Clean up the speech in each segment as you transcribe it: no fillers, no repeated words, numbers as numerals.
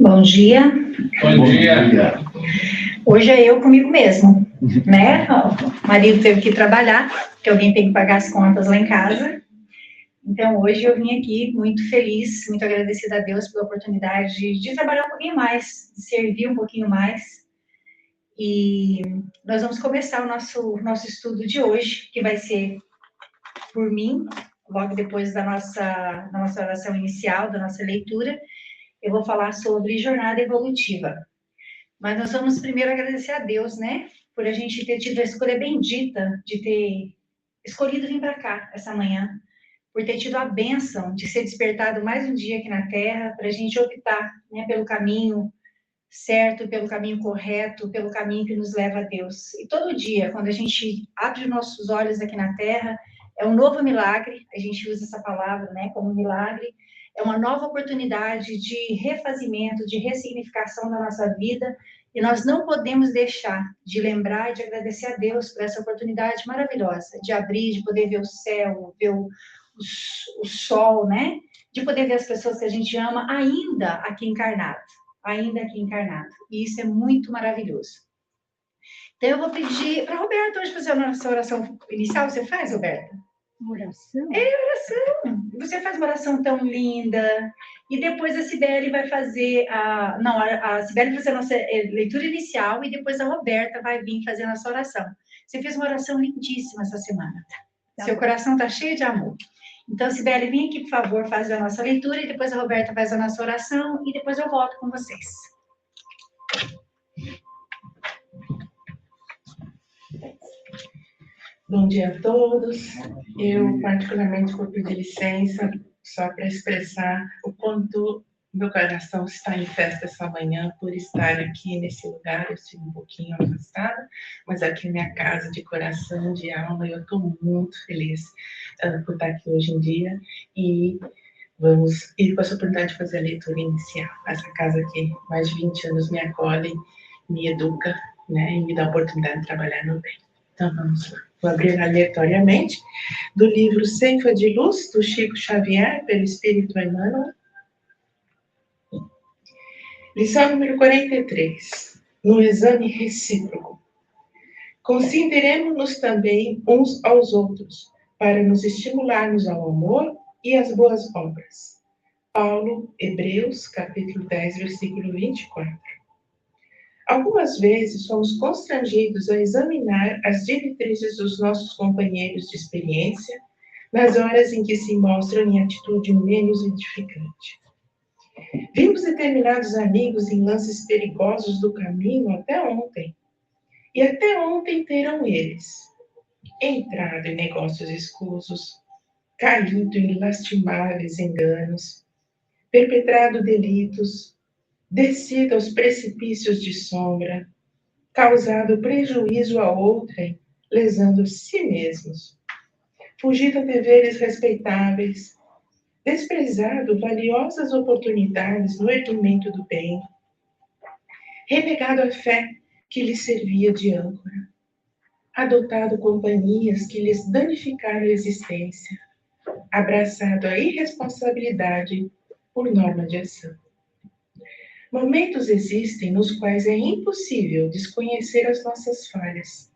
Bom dia. Bom dia. Hoje é eu comigo mesmo, né? O marido teve que trabalhar, porque alguém tem que pagar as contas lá em casa. Então, hoje eu vim aqui muito feliz, muito agradecida a Deus pela oportunidade de trabalhar um pouquinho mais, de servir um pouquinho mais. E nós vamos começar o nosso estudo de hoje, que vai ser por mim, logo depois da nossa oração inicial, da nossa leitura. Eu vou falar sobre jornada evolutiva. Mas nós vamos primeiro agradecer a Deus, né? Por a gente ter tido a escolha bendita de ter escolhido vir para cá essa manhã, por ter tido a bênção de ser despertado mais um dia aqui na Terra, para a gente optar, né, pelo caminho certo, pelo caminho correto, pelo caminho que nos leva a Deus. E todo dia, quando a gente abre nossos olhos aqui na Terra, é um novo milagre, a gente usa essa palavra, né, como milagre, é uma nova oportunidade de refazimento, de ressignificação da nossa vida, e nós não podemos deixar de lembrar e de agradecer a Deus por essa oportunidade maravilhosa, de abrir, de poder ver o céu, ver o sol, né, de poder ver as pessoas que a gente ama ainda aqui encarnado. E isso é muito maravilhoso. Então, eu vou pedir para a Roberta hoje fazer a nossa oração inicial. Você faz, Roberta? Oração? É, oração. Você faz uma oração tão linda. E depois a Cibele vai fazer a Cibele vai fazer a nossa leitura inicial e depois a Roberta vai vir fazer a nossa oração. Você fez uma oração lindíssima essa semana. Seu coração está cheio de amor. Então, Cibele, vem aqui, por favor, fazer a nossa leitura e depois a Roberta faz a nossa oração e depois eu volto com vocês. Bom dia a todos. Eu, particularmente, vou pedir licença só para expressar o quanto meu coração está em festa essa manhã por estar aqui nesse lugar. Eu estive um pouquinho afastada, mas aqui é minha casa de coração, de alma, e eu estou muito feliz por estar aqui hoje em dia. E vamos ir com essa oportunidade de fazer a leitura inicial. Essa casa aqui, mais de 20 anos, me acolhe, me educa, né, e me dá a oportunidade de trabalhar no bem. Então, vamos lá. Vou abrir aleatoriamente do livro Ceifa de Luz, do Chico Xavier, pelo Espírito Emmanuel. Lição número 43. No exame recíproco. Consideremos-nos também uns aos outros, para nos estimularmos ao amor e às boas obras. Paulo, Hebreus, capítulo 10, versículo 24. Algumas vezes somos constrangidos a examinar as diretrizes dos nossos companheiros de experiência nas horas em que se mostram em atitude menos edificante. Vimos determinados amigos em lances perigosos do caminho até ontem. E até ontem terão eles entrado em negócios escusos, caído em lastimáveis enganos, perpetrado delitos, descido aos precipícios de sombra, causado prejuízo a outrem, lesando a si mesmos, fugido a deveres respeitáveis, desprezado valiosas oportunidades no erguimento do bem, renegado a fé que lhes servia de âncora, adotado companhias que lhes danificaram a existência, abraçado a irresponsabilidade por norma de ação. Momentos existem nos quais é impossível desconhecer as nossas falhas.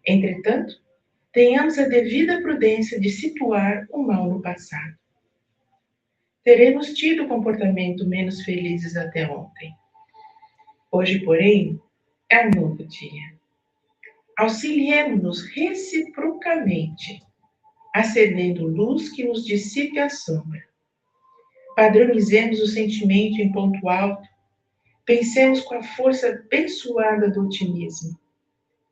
Entretanto, tenhamos a devida prudência de situar o mal no passado. Teremos tido comportamento menos felizes até ontem. Hoje, porém, é um novo dia. Auxiliemo-nos reciprocamente, acendendo luz que nos dissipe a sombra. Padronizemos o sentimento em ponto alto, pensemos com a força abençoada do otimismo,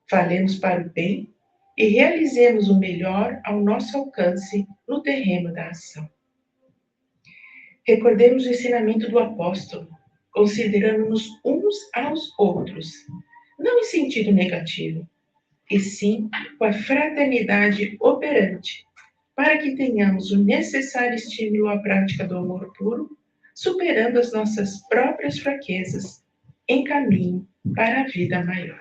falemos para o bem e realizemos o melhor ao nosso alcance no terreno da ação. Recordemos o ensinamento do apóstolo, considerando-nos uns aos outros, não em sentido negativo, e sim com a fraternidade operante, para que tenhamos o necessário estímulo à prática do amor puro, superando as nossas próprias fraquezas, em caminho para a vida maior.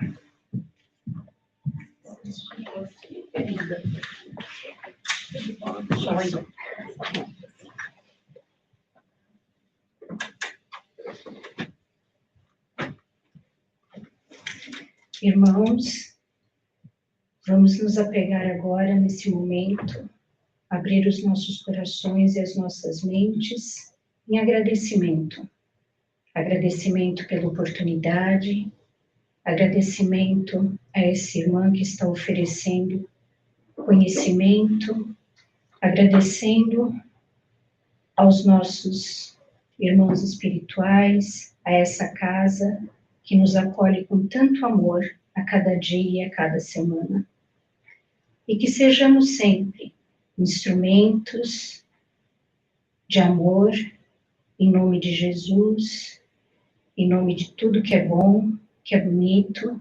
Irmãos, vamos nos apegar agora, nesse momento, abrir os nossos corações e as nossas mentes em agradecimento. Agradecimento pela oportunidade, agradecimento a essa irmã que está oferecendo conhecimento, agradecendo aos nossos irmãos espirituais, a essa casa que nos acolhe com tanto amor a cada dia e a cada semana. E que sejamos sempre instrumentos de amor, em nome de Jesus, em nome de tudo que é bom, que é bonito,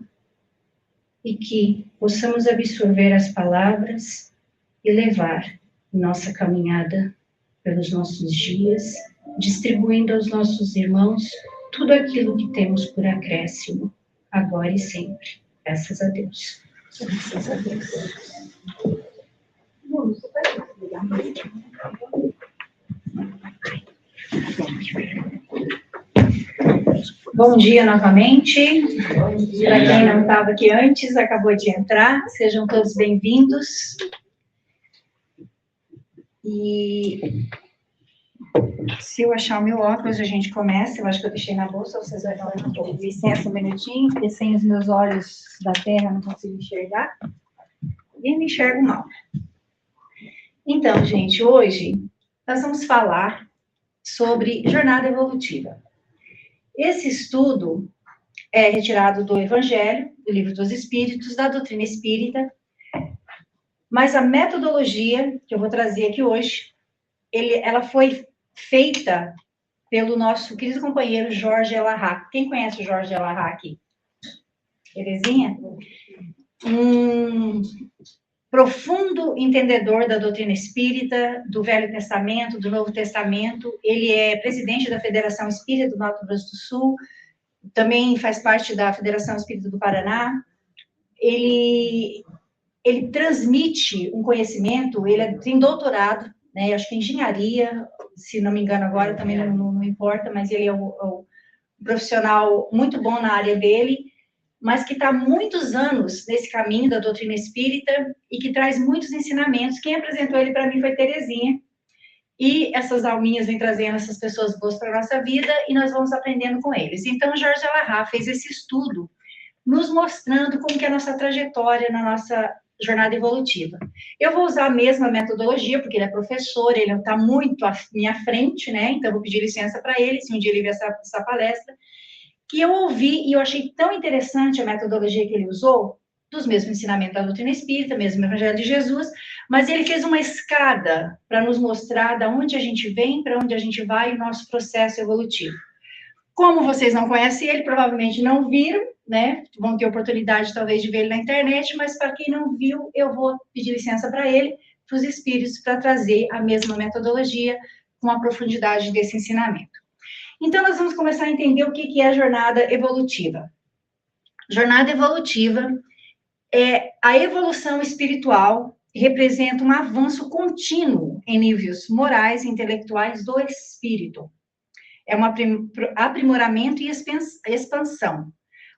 e que possamos absorver as palavras e levar nossa caminhada pelos nossos dias, distribuindo aos nossos irmãos tudo aquilo que temos por acréscimo, agora e sempre. Graças a Deus. Graças a Deus. Bom dia novamente. Para quem não estava aqui antes, acabou de entrar, sejam todos bem-vindos. E se eu achar o meu óculos, a gente começa. Eu acho que eu deixei na bolsa, vocês vão dar um pouco de licença um minutinho, porque sem os meus olhos da terra não consigo enxergar. E me enxergo mal. Então, gente, hoje nós vamos falar sobre jornada evolutiva. Esse estudo é retirado do Evangelho, do Livro dos Espíritos, da doutrina espírita, mas a metodologia que eu vou trazer aqui hoje, ela foi feita pelo nosso querido companheiro Jorge Elahá. Quem conhece o Jorge Elahá aqui? Terezinha? Profundo entendedor da doutrina espírita, do Velho Testamento, do Novo Testamento. Ele é presidente da Federação Espírita do Mato Grosso do Sul, também faz parte da Federação Espírita do Paraná. Ele transmite um conhecimento, ele tem doutorado, né, acho que em engenharia, se não me engano agora, também não importa, mas ele é um profissional muito bom na área dele, mas que está há muitos anos nesse caminho da doutrina espírita e que traz muitos ensinamentos. Quem apresentou ele para mim foi Terezinha. E essas alminhas vêm trazendo essas pessoas boas para a nossa vida e nós vamos aprendendo com eles. Então, Jorge Elahá fez esse estudo nos mostrando como que é a nossa trajetória na nossa jornada evolutiva. Eu vou usar a mesma metodologia, porque ele é professor, ele está muito à minha frente, né? Então, eu vou pedir licença para ele, se um dia ele ver essa palestra, que eu ouvi e eu achei tão interessante a metodologia que ele usou, dos mesmos ensinamentos da doutrina espírita, mesmo Evangelho de Jesus, mas ele fez uma escada para nos mostrar de onde a gente vem, para onde a gente vai, o nosso processo evolutivo. Como vocês não conhecem ele, provavelmente não viram, né? Vão ter oportunidade, talvez, de ver ele na internet, mas para quem não viu, eu vou pedir licença para ele, para os espíritos, para trazer a mesma metodologia com a profundidade desse ensinamento. Então, nós vamos começar a entender o que é a jornada evolutiva. Jornada evolutiva é a evolução espiritual, representa um avanço contínuo em níveis morais e intelectuais do espírito. É um aprimoramento e expansão.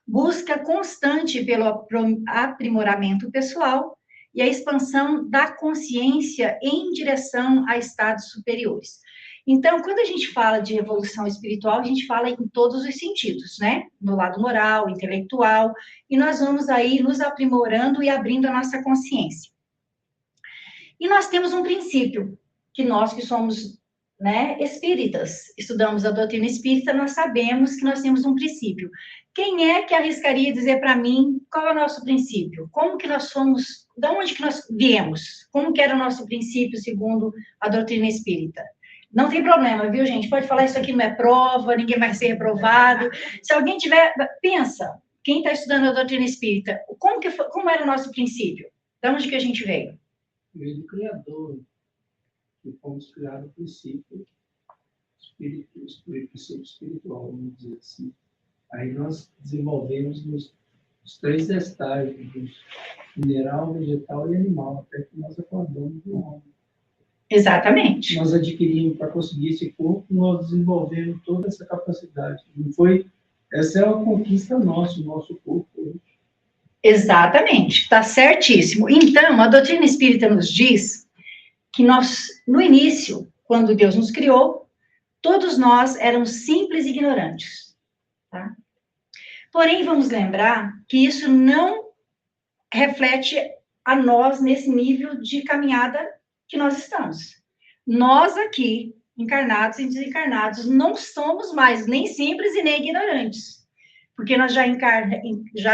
Busca constante pelo aprimoramento pessoal e a expansão da consciência em direção a estados superiores. Então, quando a gente fala de evolução espiritual, a gente fala em todos os sentidos, né? No lado moral, intelectual, e nós vamos aí nos aprimorando e abrindo a nossa consciência. E nós temos um princípio, que nós que somos, né, espíritas, estudamos a doutrina espírita, nós sabemos que nós temos um princípio. Quem é que arriscaria dizer para mim qual é o nosso princípio? Como que nós somos, de onde que nós viemos? Como que era o nosso princípio segundo a doutrina espírita? Não tem problema, viu, gente? Pode falar, isso aqui não é prova, ninguém vai ser reprovado. Se alguém tiver, pensa, quem está estudando a doutrina espírita, como era o nosso princípio? De onde que a gente veio? Veio do Criador, que fomos criados no princípio espiritual, vamos dizer assim. Aí nós desenvolvemos os 3 estágios, mineral, vegetal e animal, até que nós acordamos do homem. Exatamente. Nós adquirimos, para conseguir esse corpo, nós desenvolvemos toda essa capacidade. Não foi, essa é uma conquista nossa, o nosso corpo hoje. Exatamente, está certíssimo. Então, a doutrina espírita nos diz que nós, no início, quando Deus nos criou, todos nós éramos simples e ignorantes, tá? Porém, vamos lembrar que isso não reflete a nós nesse nível de caminhada que nós estamos. Nós aqui, encarnados e desencarnados, não somos mais nem simples e nem ignorantes. Porque nós já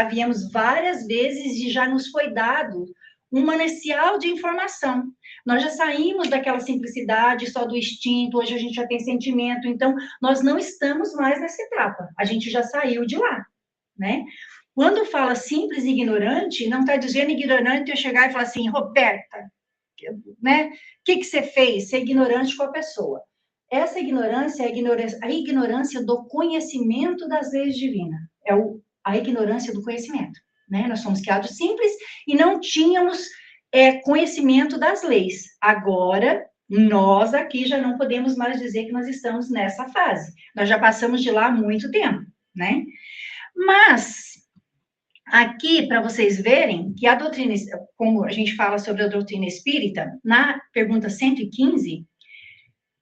viemos várias vezes e já nos foi dado um manancial de informação. Nós já saímos daquela simplicidade só do instinto, hoje a gente já tem sentimento, então nós não estamos mais nessa etapa, a gente já saiu de lá, né? Quando fala simples e ignorante, não está dizendo ignorante eu chegar e falar assim, Roberta, né? O que você fez? Ser ignorante com a pessoa. Essa ignorância é a ignorância do conhecimento das leis divinas. É a ignorância do conhecimento, né? Nós somos criados simples e não tínhamos conhecimento das leis. Agora, nós aqui já não podemos mais dizer que nós estamos nessa fase. Nós já passamos de lá há muito tempo, né? Mas, aqui, para vocês verem que a doutrina, como a gente fala sobre a doutrina espírita, na pergunta 115,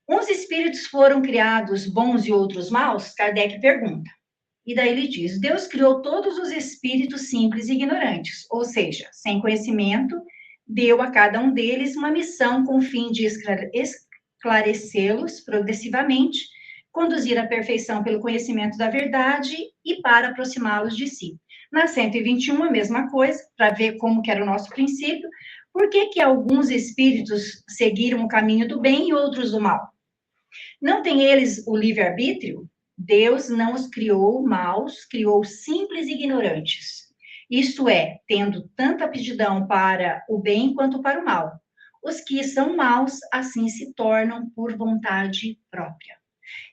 uns espíritos foram criados bons e outros maus? Kardec pergunta. E daí ele diz, Deus criou todos os espíritos simples e ignorantes, ou seja, sem conhecimento, deu a cada um deles uma missão com o fim de esclarecê-los progressivamente, conduzir à perfeição pelo conhecimento da verdade e para aproximá-los de si. Na 121, a mesma coisa, para ver como que era o nosso princípio, por que alguns espíritos seguiram o caminho do bem e outros do mal? Não tem eles o livre-arbítrio? Deus não os criou maus, criou simples e ignorantes. Isto é, tendo tanta aptidão para o bem quanto para o mal. Os que são maus, assim se tornam por vontade própria.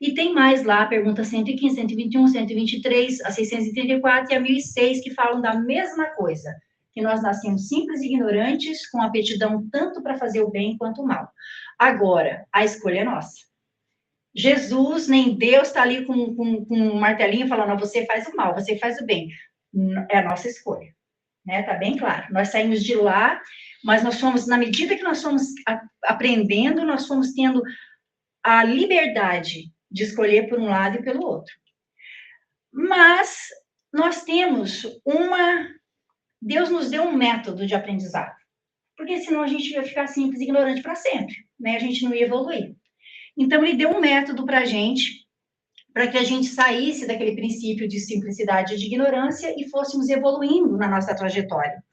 E tem mais lá, pergunta 115, 121, 123, a 634 e a 1006, que falam da mesma coisa, que nós nascemos simples e ignorantes, com aptidão tanto para fazer o bem quanto o mal. Agora, a escolha é nossa. Jesus, nem Deus está ali com um martelinho falando, você faz o mal, você faz o bem. É a nossa escolha, né? Tá bem claro. Nós saímos de lá, mas nós fomos, na medida que nós fomos aprendendo, nós fomos tendo a liberdade de escolher por um lado e pelo outro. Mas nós temos Deus nos deu um método de aprendizado, porque senão a gente ia ficar simples e ignorante para sempre, né? A gente não ia evoluir. Então, ele deu um método para a gente, para que a gente saísse daquele princípio de simplicidade e de ignorância e fôssemos evoluindo na nossa trajetória.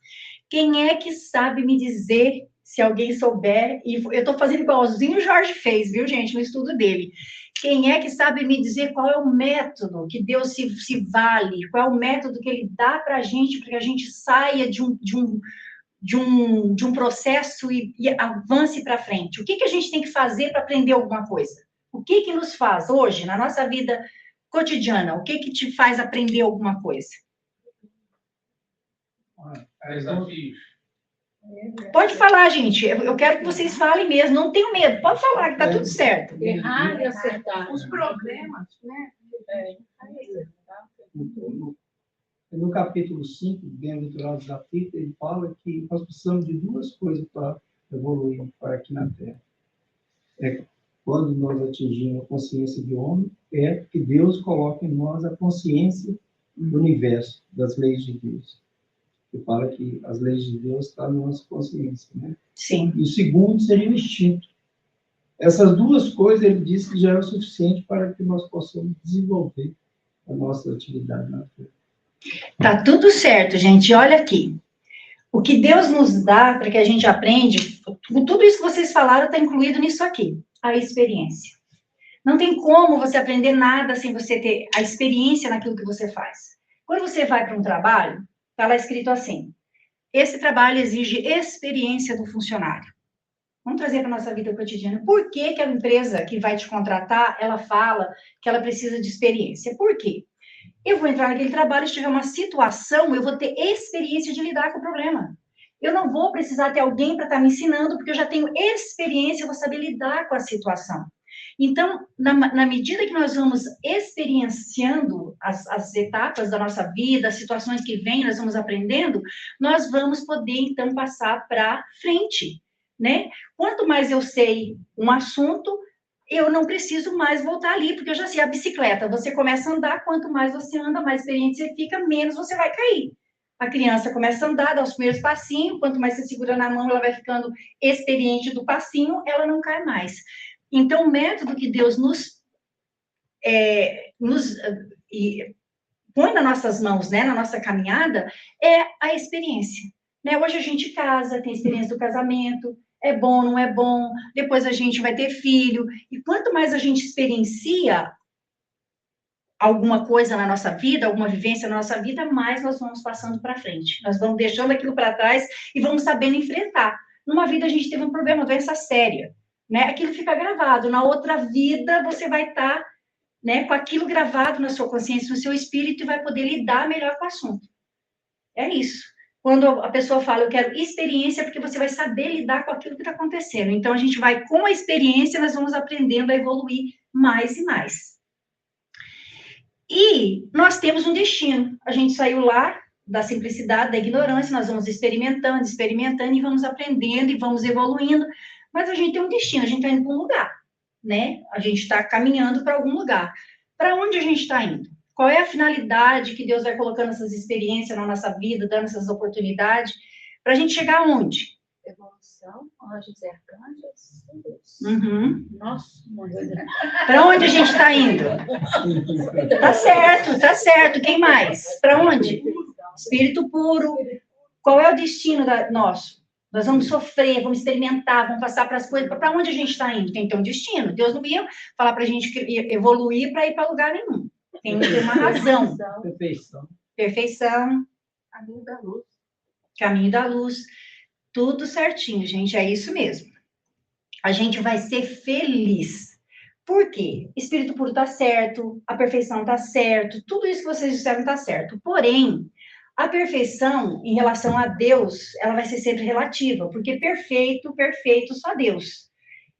Quem é que sabe me dizer, se alguém souber, e eu estou fazendo igualzinho o Jorge fez, viu, gente, no estudo dele. Quem é que sabe me dizer qual é o método que Deus se vale, qual é o método que ele dá para a gente gente saia de um processo e avance para frente? O que a gente tem que fazer para aprender alguma coisa? O que nos faz hoje, na nossa vida cotidiana, o que te faz aprender alguma coisa? Desafios. Pode falar, gente. Eu quero que vocês falem mesmo. Não tenham medo. Pode falar, que tá tudo certo. Errar e acertar. Os problemas, né? No capítulo 5, Bem-aventurados os aflitos, ele fala que nós precisamos de duas coisas para evoluir para aqui na Terra. Quando nós atingimos a consciência de homem, é que Deus coloca em nós a consciência do universo, das leis de Deus. Ele fala que as leis de Deus estão na nossa consciência, né? Sim. E o segundo seria o instinto. Essas duas coisas, ele disse que já é o suficiente para que nós possamos desenvolver a nossa atividade na Terra. Tá tudo certo, gente. Olha aqui. O que Deus nos dá para que a gente aprende, tudo isso que vocês falaram está incluído nisso aqui, a experiência. Não tem como você aprender nada sem você ter a experiência naquilo que você faz. Quando você vai para um trabalho, está lá escrito assim, esse trabalho exige experiência do funcionário. Vamos trazer para a nossa vida cotidiana. Por que a empresa que vai te contratar, ela fala que ela precisa de experiência? Por quê? Eu vou entrar naquele trabalho, se tiver uma situação, eu vou ter experiência de lidar com o problema. Eu não vou precisar ter alguém para estar me ensinando, porque eu já tenho experiência, eu vou saber lidar com a situação. Então, na medida que nós vamos experienciando as etapas da nossa vida, as situações que vêm, nós vamos aprendendo, nós vamos poder, então, passar para frente, né? Quanto mais eu sei um assunto, eu não preciso mais voltar ali, porque eu já sei a bicicleta. Você começa a andar, quanto mais você anda, mais experiente você fica, menos você vai cair. A criança começa a andar, dá os primeiros passinhos, quanto mais você segura na mão, ela vai ficando experiente do passinho, ela não cai mais. Então, o método que Deus nos põe nas nossas mãos, né, na nossa caminhada, é a experiência. Né? Hoje a gente casa, tem experiência do casamento, é bom, não é bom, depois a gente vai ter filho, e quanto mais a gente experiencia alguma coisa na nossa vida, alguma vivência na nossa vida, mais nós vamos passando para frente. Nós vamos deixando aquilo para trás e vamos sabendo enfrentar. Numa vida a gente teve um problema, uma doença séria, né? Aquilo fica gravado. Na outra vida você vai estar, né, com aquilo gravado na sua consciência, no seu espírito e vai poder lidar melhor com o assunto. É isso. Quando a pessoa fala, eu quero experiência, é porque você vai saber lidar com aquilo que está acontecendo. Então, a gente vai, com a experiência, nós vamos aprendendo a evoluir mais e mais. E nós temos um destino. A gente saiu lá da simplicidade, da ignorância, nós vamos experimentando e vamos aprendendo e vamos evoluindo, mas a gente tem um destino, a gente está indo para um lugar, né? A gente está caminhando para algum lugar. Para onde a gente está indo? Qual é a finalidade que Deus vai colocando essas experiências na nossa vida, dando essas oportunidades, para a gente chegar aonde? Evolução, anjos e arcanjos. Uhum. Nossa, para onde a gente está indo? Tá certo. Quem mais? Para onde? Espírito puro. Qual é o destino nosso? Nós vamos sofrer, vamos experimentar, vamos passar para as coisas. Para onde a gente está indo? Tem que ter um destino. Deus não ia falar para a gente evoluir para ir para lugar nenhum. Tem que ter uma razão. Perfeição. Caminho da luz. Caminho da luz. Tudo certinho, gente. É isso mesmo. A gente vai ser feliz. Por quê? Espírito puro está certo, a perfeição está certo, tudo isso que vocês disseram está certo. Porém, a perfeição em relação a Deus, ela vai ser sempre relativa, porque perfeito, só Deus.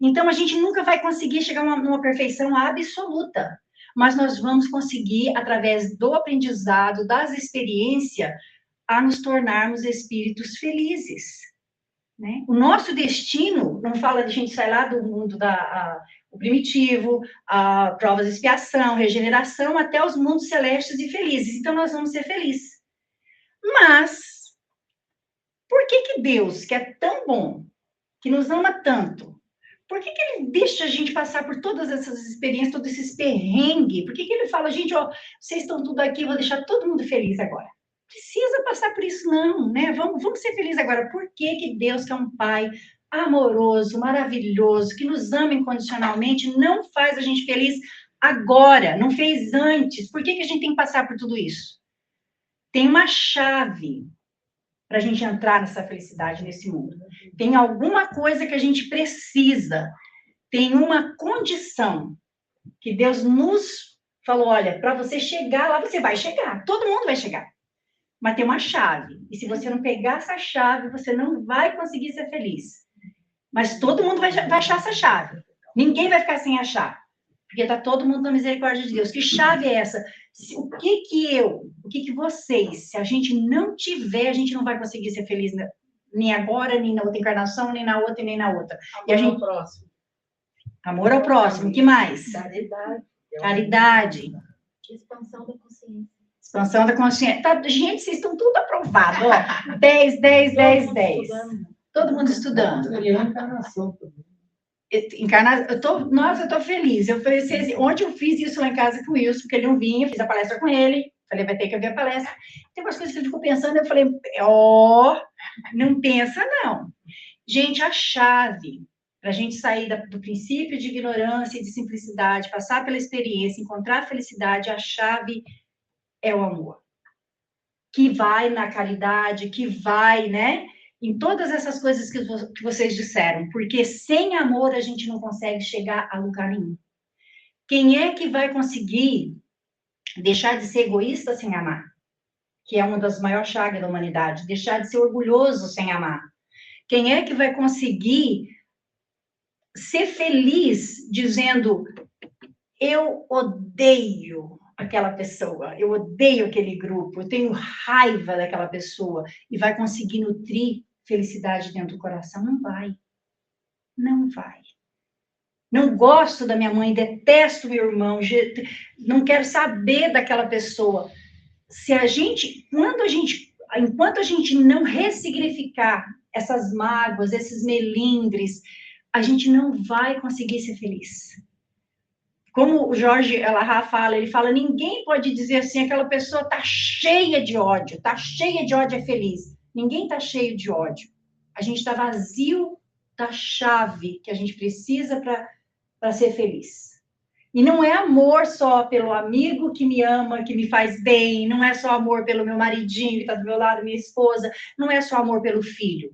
Então, a gente nunca vai conseguir chegar numa perfeição absoluta, mas nós vamos conseguir, através do aprendizado, das experiências, a nos tornarmos espíritos felizes. Né? O nosso destino, não fala de a gente sair lá do mundo o primitivo, a provas de expiação, regeneração, até os mundos celestes e felizes. Então, nós vamos ser felizes. Mas, por que Deus, que é tão bom, que nos ama tanto, por que Ele deixa a gente passar por todas essas experiências, todos esses perrengues? Por que Ele fala, gente, ó, vocês estão tudo aqui, eu vou deixar todo mundo feliz agora? Precisa passar por isso, não, né? Vamos ser felizes agora. Por que Deus, que é um Pai amoroso, maravilhoso, que nos ama incondicionalmente, não faz a gente feliz agora, não fez antes? Por que a gente tem que passar por tudo isso? Tem uma chave para a gente entrar nessa felicidade nesse mundo. Tem alguma coisa que a gente precisa. Tem uma condição que Deus nos falou, olha, para você chegar lá, você vai chegar. Todo mundo vai chegar. Mas tem uma chave. E se você não pegar essa chave, você não vai conseguir ser feliz. Mas todo mundo vai achar essa chave. Ninguém vai ficar sem a chave. Porque está todo mundo na misericórdia de Deus. Que chave é essa? O que vocês, se a gente não tiver, a gente não vai conseguir ser feliz nem agora, nem na outra encarnação, nem na outra, nem na outra. Amor ao próximo. Amor ao próximo. O que mais? Caridade. Expansão da consciência. Expansão da consciência. Tá, gente, vocês estão tudo aprovado, ó. 10, 10, 10, 10. Todo mundo estudando. Nossa, eu tô feliz. Eu falei assim, ontem eu fiz isso lá em casa com o Wilson, porque ele não vinha, fiz a palestra com ele. Falei, vai ter que haver a palestra. Tem umas coisas que ele ficou pensando, eu falei, não pensa não. Gente, a chave para a gente sair do princípio de ignorância e de simplicidade, passar pela experiência, encontrar a felicidade, a chave é o amor. Que vai na caridade, que vai, né? Em todas essas coisas que vocês disseram. Porque sem amor a gente não consegue chegar a lugar nenhum. Quem é que vai conseguir deixar de ser egoísta sem amar? Que é uma das maiores chagas da humanidade. Deixar de ser orgulhoso sem amar. Quem é que vai conseguir ser feliz dizendo, eu odeio aquela pessoa, eu odeio aquele grupo, eu tenho raiva daquela pessoa, e vai conseguir nutrir felicidade dentro do coração? Não vai. Não vai. Não gosto da minha mãe, detesto meu irmão, não quero saber daquela pessoa. Se a gente, enquanto a gente não ressignificar essas mágoas, esses melindres, a gente não vai conseguir ser feliz. Como o Jorge Elahá fala, ele fala, ninguém pode dizer assim, aquela pessoa está cheia de ódio é feliz. Ninguém está cheio de ódio. A gente está vazio da chave que a gente precisa para ser feliz. E não é amor só pelo amigo que me ama, que me faz bem, não é só amor pelo meu maridinho que está do meu lado, minha esposa, não é só amor pelo filho.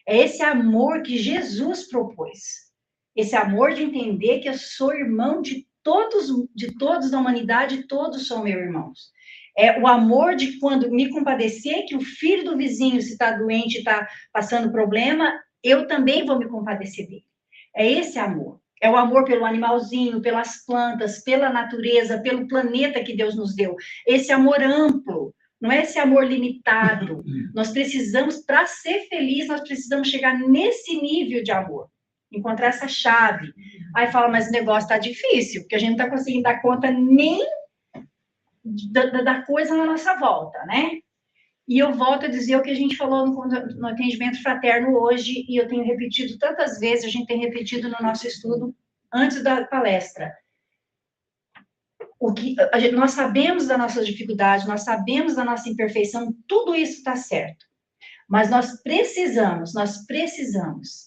É esse amor que Jesus propôs. Esse amor de entender que eu sou irmão de todos da humanidade, todos são meus irmãos. É o amor de quando me compadecer que o filho do vizinho, se está doente, está passando problema, eu também vou me compadecer dele. É esse amor. É o amor pelo animalzinho, pelas plantas, pela natureza, pelo planeta que Deus nos deu. Esse amor amplo, não é esse amor limitado. Nós precisamos, para ser feliz, nós precisamos chegar nesse nível de amor. Encontrar essa chave. Aí fala, mas o negócio está difícil, porque a gente não está conseguindo dar conta nem da coisa na nossa volta, né? E eu volto a dizer o que a gente falou no atendimento fraterno hoje, e eu tenho repetido tantas vezes, a gente tem repetido no nosso estudo antes da palestra. Nós sabemos da nossa dificuldade, nós sabemos da nossa imperfeição, tudo isso está certo. Mas nós precisamos,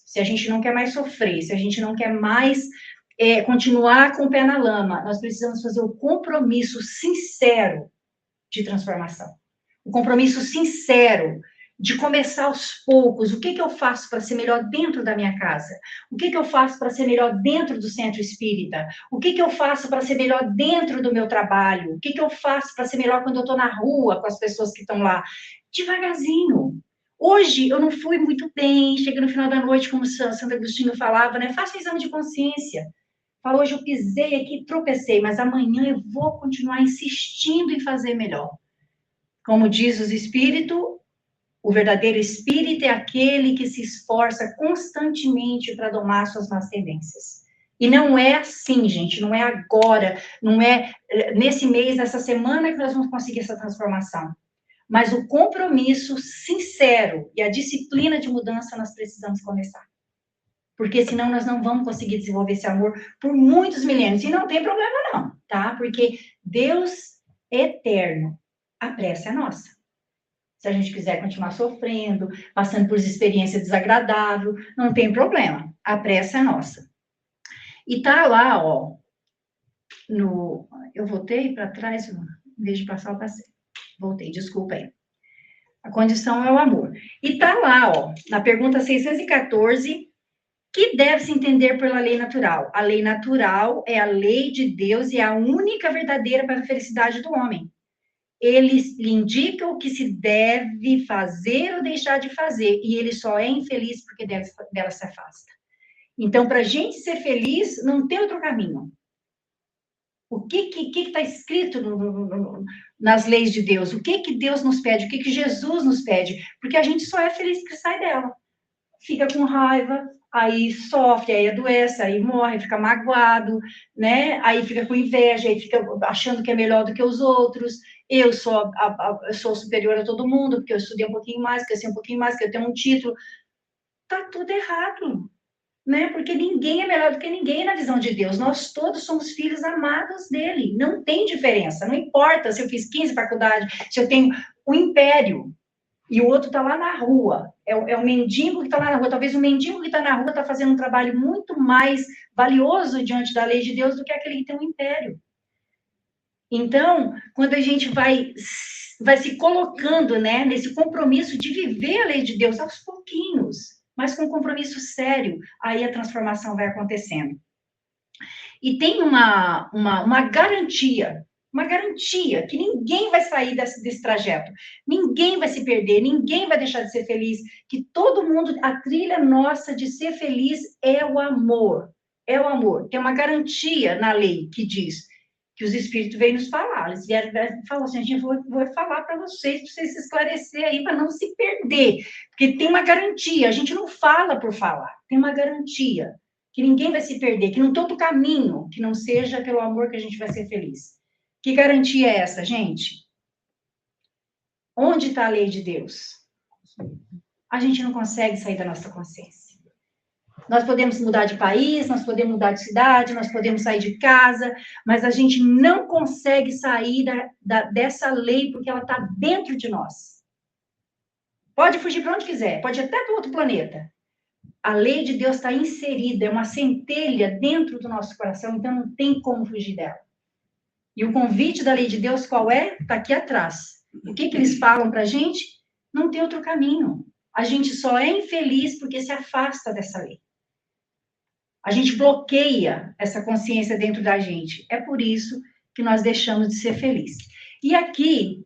se a gente não quer mais sofrer, se a gente não quer mais continuar com o pé na lama, nós precisamos fazer o compromisso sincero de transformação. O compromisso sincero de começar aos poucos. O que eu faço para ser melhor dentro da minha casa? O que eu faço para ser melhor dentro do centro espírita? O que eu faço para ser melhor dentro do meu trabalho? O que eu faço para ser melhor quando eu estou na rua com as pessoas que estão lá? Devagarzinho. Hoje eu não fui muito bem, chega no final da noite, como o Santo Agostinho falava, né? Faça um exame de consciência. Fala, hoje eu pisei aqui, tropecei, mas amanhã eu vou continuar insistindo em fazer melhor. Como diz os espíritos, o verdadeiro espírito é aquele que se esforça constantemente para domar suas más tendências. E não é assim, gente, não é agora, não é nesse mês, nessa semana que nós vamos conseguir essa transformação. Mas o compromisso sincero e a disciplina de mudança nós precisamos começar. Porque senão nós não vamos conseguir desenvolver esse amor por muitos milênios. E não tem problema não, tá? Porque Deus é eterno. A pressa é nossa. Se a gente quiser continuar sofrendo, passando por experiências desagradáveis, não tem problema. A pressa é nossa. E tá lá, ó, eu voltei para trás, em vez de passar, eu passei. Voltei, desculpa aí. A condição é o amor. E tá lá, ó, na pergunta 614, que deve se entender pela lei natural. A lei natural é a lei de Deus e é a única verdadeira para a felicidade do homem. Ele lhe indica o que se deve fazer ou deixar de fazer, e ele só é infeliz porque dela se afasta. Então, para a gente ser feliz, não tem outro caminho. O que está escrito nas leis de Deus? O que Deus nos pede? O que Jesus nos pede? Porque a gente só é feliz porque sai dela. Fica com raiva, aí sofre, aí adoece, aí morre, fica magoado, né? Aí fica com inveja, aí fica achando que é melhor do que os outros. Eu sou superior a todo mundo, porque eu estudei um pouquinho mais, porque eu sei um pouquinho mais, porque eu tenho um título. Tá tudo errado, né? Porque ninguém é melhor do que ninguém na visão de Deus. Nós todos somos filhos amados dele. Não tem diferença. Não importa se eu fiz 15 faculdades, se eu tenho um império e o outro está lá na rua. É o mendigo que está lá na rua. Talvez o mendigo que está na rua está fazendo um trabalho muito mais valioso diante da lei de Deus do que aquele que tem um império. Então, quando a gente vai se colocando, né, nesse compromisso de viver a lei de Deus aos pouquinhos, mas com um compromisso sério, aí a transformação vai acontecendo. E tem uma garantia que ninguém vai sair desse trajeto, ninguém vai se perder, ninguém vai deixar de ser feliz, que todo mundo, a trilha nossa de ser feliz é o amor. é o amor. Tem uma garantia na lei que diz que os espíritos vêm nos falar. Eles vieram falar assim, gente, vou falar para vocês se esclarecer aí, para não se perder. Porque tem uma garantia, a gente não fala por falar, tem uma garantia, que ninguém vai se perder, que não todo caminho, que não seja pelo amor que a gente vai ser feliz. Que garantia é essa, gente? Onde está a lei de Deus? A gente não consegue sair da nossa consciência. Nós podemos mudar de país, nós podemos mudar de cidade, nós podemos sair de casa, mas a gente não consegue sair dessa lei porque ela está dentro de nós. Pode fugir para onde quiser, pode ir até para outro planeta. A lei de Deus está inserida, é uma centelha dentro do nosso coração, então não tem como fugir dela. E o convite da lei de Deus qual é? Está aqui atrás. O que eles falam para a gente? Não tem outro caminho. A gente só é infeliz porque se afasta dessa lei. A gente bloqueia essa consciência dentro da gente. É por isso que nós deixamos de ser felizes. E aqui,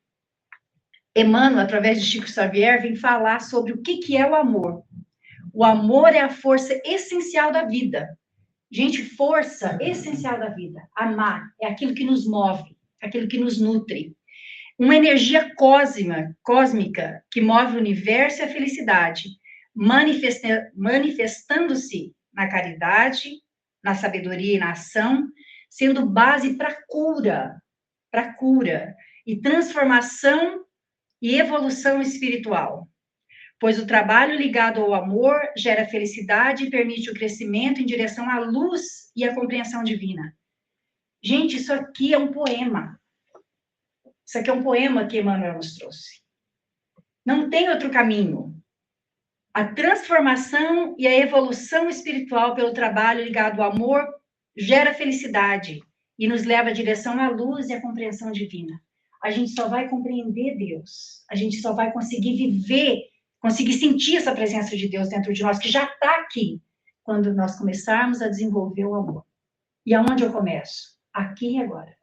Emmanuel, através de Chico Xavier, vem falar sobre o que é o amor. O amor é a força essencial da vida. Gente, força essencial da vida. Amar é aquilo que nos move, aquilo que nos nutre. Uma energia cósmica que move o universo e a felicidade, manifestando-se na caridade, na sabedoria e na ação, sendo base para cura, e transformação e evolução espiritual. Pois o trabalho ligado ao amor gera felicidade e permite o crescimento em direção à luz e à compreensão divina. Gente, isso aqui é um poema. Isso aqui é um poema que Emmanuel nos trouxe. Não tem outro caminho. A transformação e a evolução espiritual pelo trabalho ligado ao amor gera felicidade e nos leva à direção à luz e à compreensão divina. A gente só vai compreender Deus, a gente só vai conseguir viver, conseguir sentir essa presença de Deus dentro de nós, que já está aqui, quando nós começarmos a desenvolver o amor. E aonde eu começo? Aqui e agora.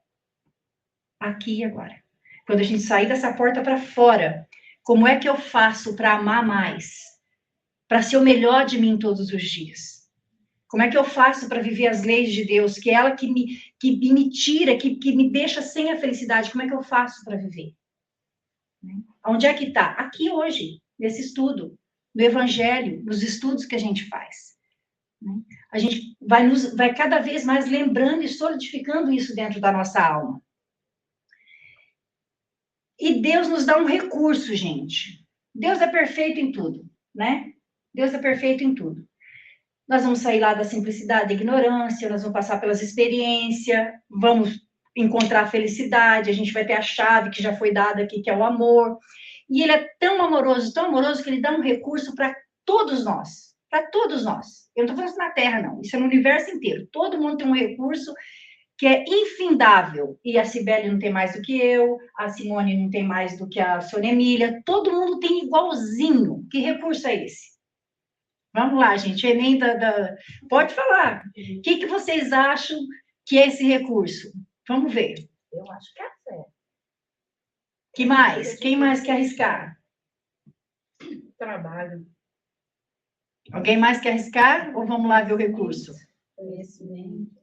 Aqui e agora. Quando a gente sair dessa porta para fora, como é que eu faço para amar mais? Para ser o melhor de mim todos os dias? Como é que eu faço para viver as leis de Deus, que é ela que me tira, que me deixa sem a felicidade? Como é que eu faço para viver? Onde é que está? Aqui hoje, nesse estudo, no Evangelho, nos estudos que a gente faz. A gente vai cada vez mais lembrando e solidificando isso dentro da nossa alma. E Deus nos dá um recurso, gente. Deus é perfeito em tudo, né? Deus é perfeito em tudo. Nós vamos sair lá da simplicidade, da ignorância, nós vamos passar pelas experiências, vamos encontrar a felicidade, a gente vai ter a chave que já foi dada aqui, que é o amor. E ele é tão amoroso, que ele dá um recurso para todos nós. Para todos nós. Eu não estou falando isso na Terra, não. Isso é no universo inteiro. Todo mundo tem um recurso que é infindável. E a Cibele não tem mais do que eu, a Simone não tem mais do que a Sônia Emília. Todo mundo tem igualzinho. Que recurso é esse? Vamos lá, gente. Enem Pode falar. O que vocês acham que é esse recurso? Vamos ver. Eu acho que é a fé. Que mais? Quem mais quer arriscar? Trabalho. Alguém mais quer arriscar? Ou vamos lá ver o recurso? Conhecimento.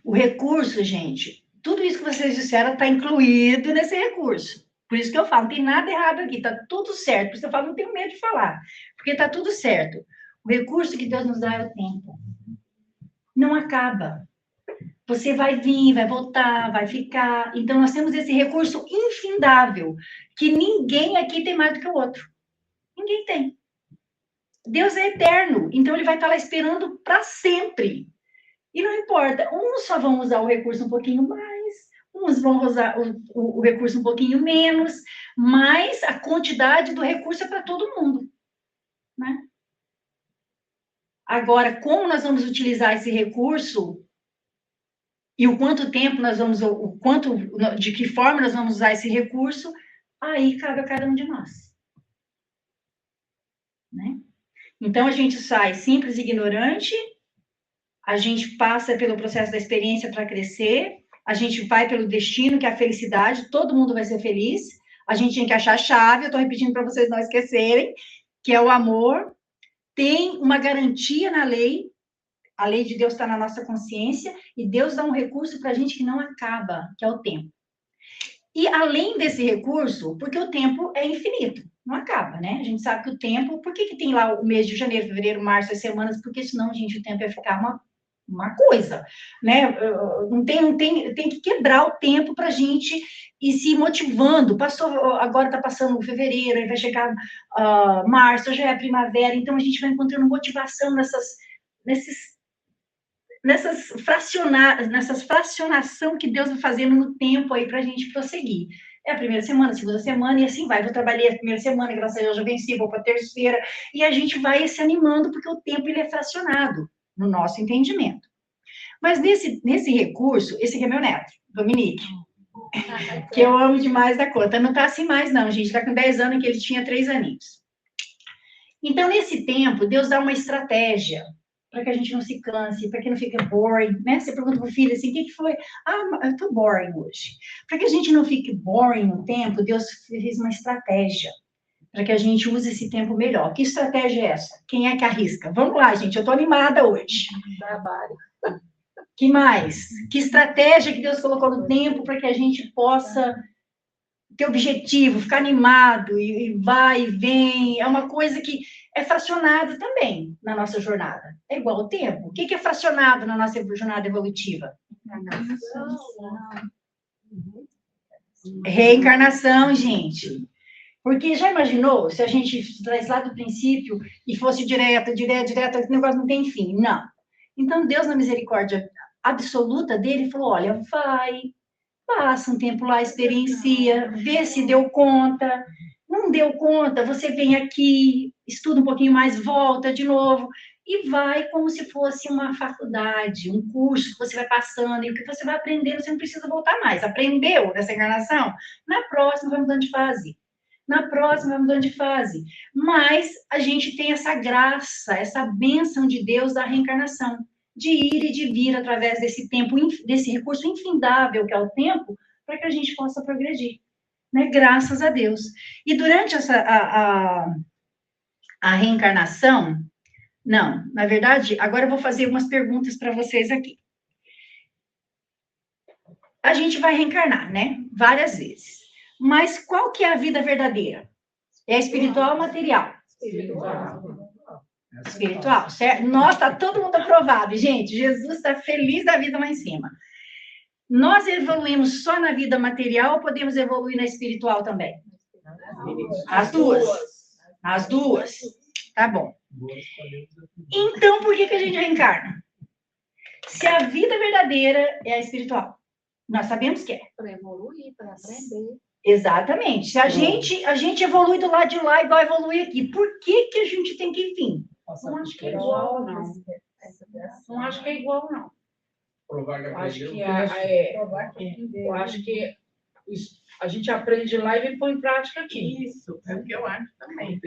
O recurso, gente, tudo isso que vocês disseram está incluído nesse recurso. Por isso que eu falo, não tem nada errado aqui, está tudo certo. Por isso eu falo, não tenho medo de falar, porque está tudo certo. O recurso que Deus nos dá é o tempo. Não acaba. Você vai vir, vai voltar, vai ficar. Então, nós temos esse recurso infindável, que ninguém aqui tem mais do que o outro. Ninguém tem. Deus é eterno, então ele vai estar lá esperando para sempre. E não importa, uns só vão usar o recurso um pouquinho mais, uns vão usar o recurso um pouquinho menos, mas a quantidade do recurso é para todo mundo, né? Agora, como nós vamos utilizar esse recurso e o quanto tempo nós vamos, de que forma nós vamos usar esse recurso, aí cabe a cada um de nós, né? Então, a gente sai simples e ignorante, a gente passa pelo processo da experiência para crescer, a gente vai pelo destino, que é a felicidade, todo mundo vai ser feliz, a gente tem que achar a chave, eu estou repetindo para vocês não esquecerem, que é o amor, tem uma garantia na lei, a lei de Deus está na nossa consciência, e Deus dá um recurso para a gente que não acaba, que é o tempo. E além desse recurso, porque o tempo é infinito, não acaba, né? A gente sabe que o tempo, por que tem lá o mês de janeiro, fevereiro, março, as semanas? Porque senão, gente, o tempo ia ficar uma coisa, né? Tem que quebrar o tempo para a gente ir se motivando. Agora está passando fevereiro, aí vai chegar março, já é primavera, então a gente vai encontrando motivação nessas fracionação que Deus vai fazendo no tempo aí para a gente prosseguir. É a primeira semana, a segunda semana, e assim vai. Eu trabalhei a primeira semana, graças a Deus, já venci, vou para a terceira, e a gente vai se animando, porque o tempo ele é fracionado no nosso entendimento. Mas nesse recurso, esse aqui é meu neto, Dominique, que eu amo demais da conta. Não está assim mais, não, gente. Está com 10 anos, que ele tinha 3 aninhos. Então, nesse tempo, Deus dá uma estratégia para que a gente não se canse, para que não fique boring, né? Você pergunta para o filho assim, o que foi? Eu tô boring hoje. Para que a gente não fique boring no tempo, Deus fez uma estratégia para que a gente use esse tempo melhor. Que estratégia é essa? Quem é que arrisca? Vamos lá, gente, eu tô animada hoje. Trabalho. Que mais? Que estratégia que Deus colocou no tempo para que a gente possa ter objetivo, ficar animado, e vai e vem. É uma coisa que é fracionado também na nossa jornada. É igual ao tempo. O que é fracionado na nossa jornada evolutiva? Reencarnação, gente. Porque já imaginou se a gente traz lá do princípio e fosse direto, esse negócio não tem fim? Não. Então, Deus, na misericórdia absoluta dele, falou, olha, vai, passa um tempo lá, experiencia, vê se deu conta. Não deu conta, você vem aqui, estuda um pouquinho mais, volta de novo, e vai como se fosse uma faculdade, um curso que você vai passando, e o que você vai aprendendo, você não precisa voltar mais. Aprendeu nessa encarnação? Na próxima, vai mudando de fase. Na próxima, vai mudando de fase. Mas a gente tem essa graça, essa bênção de Deus da reencarnação, de ir e de vir através desse tempo, desse recurso infindável que é o tempo, para que a gente possa progredir, né? Graças a Deus. E durante a reencarnação, não, na verdade, agora eu vou fazer umas perguntas para vocês aqui. A gente vai reencarnar, né? Várias vezes. Mas qual que é a vida verdadeira? É espiritual ou material? Espiritual, certo? Nossa, tá todo mundo aprovado, gente. Jesus está feliz da vida lá em cima. Nós evoluímos só na vida material ou podemos evoluir na espiritual também? As duas. As duas. Tá bom. Então, por que a gente reencarna? Se a vida verdadeira é a espiritual, nós sabemos que é. Para evoluir, para aprender. Exatamente. Se a gente evolui do lado de lá igual evolui aqui, por que a gente tem que vir? Não acho que é igual, não. Não acho que é igual, não. Eu acho que a gente aprende lá e põe em prática aqui. Isso, é o que eu acho também.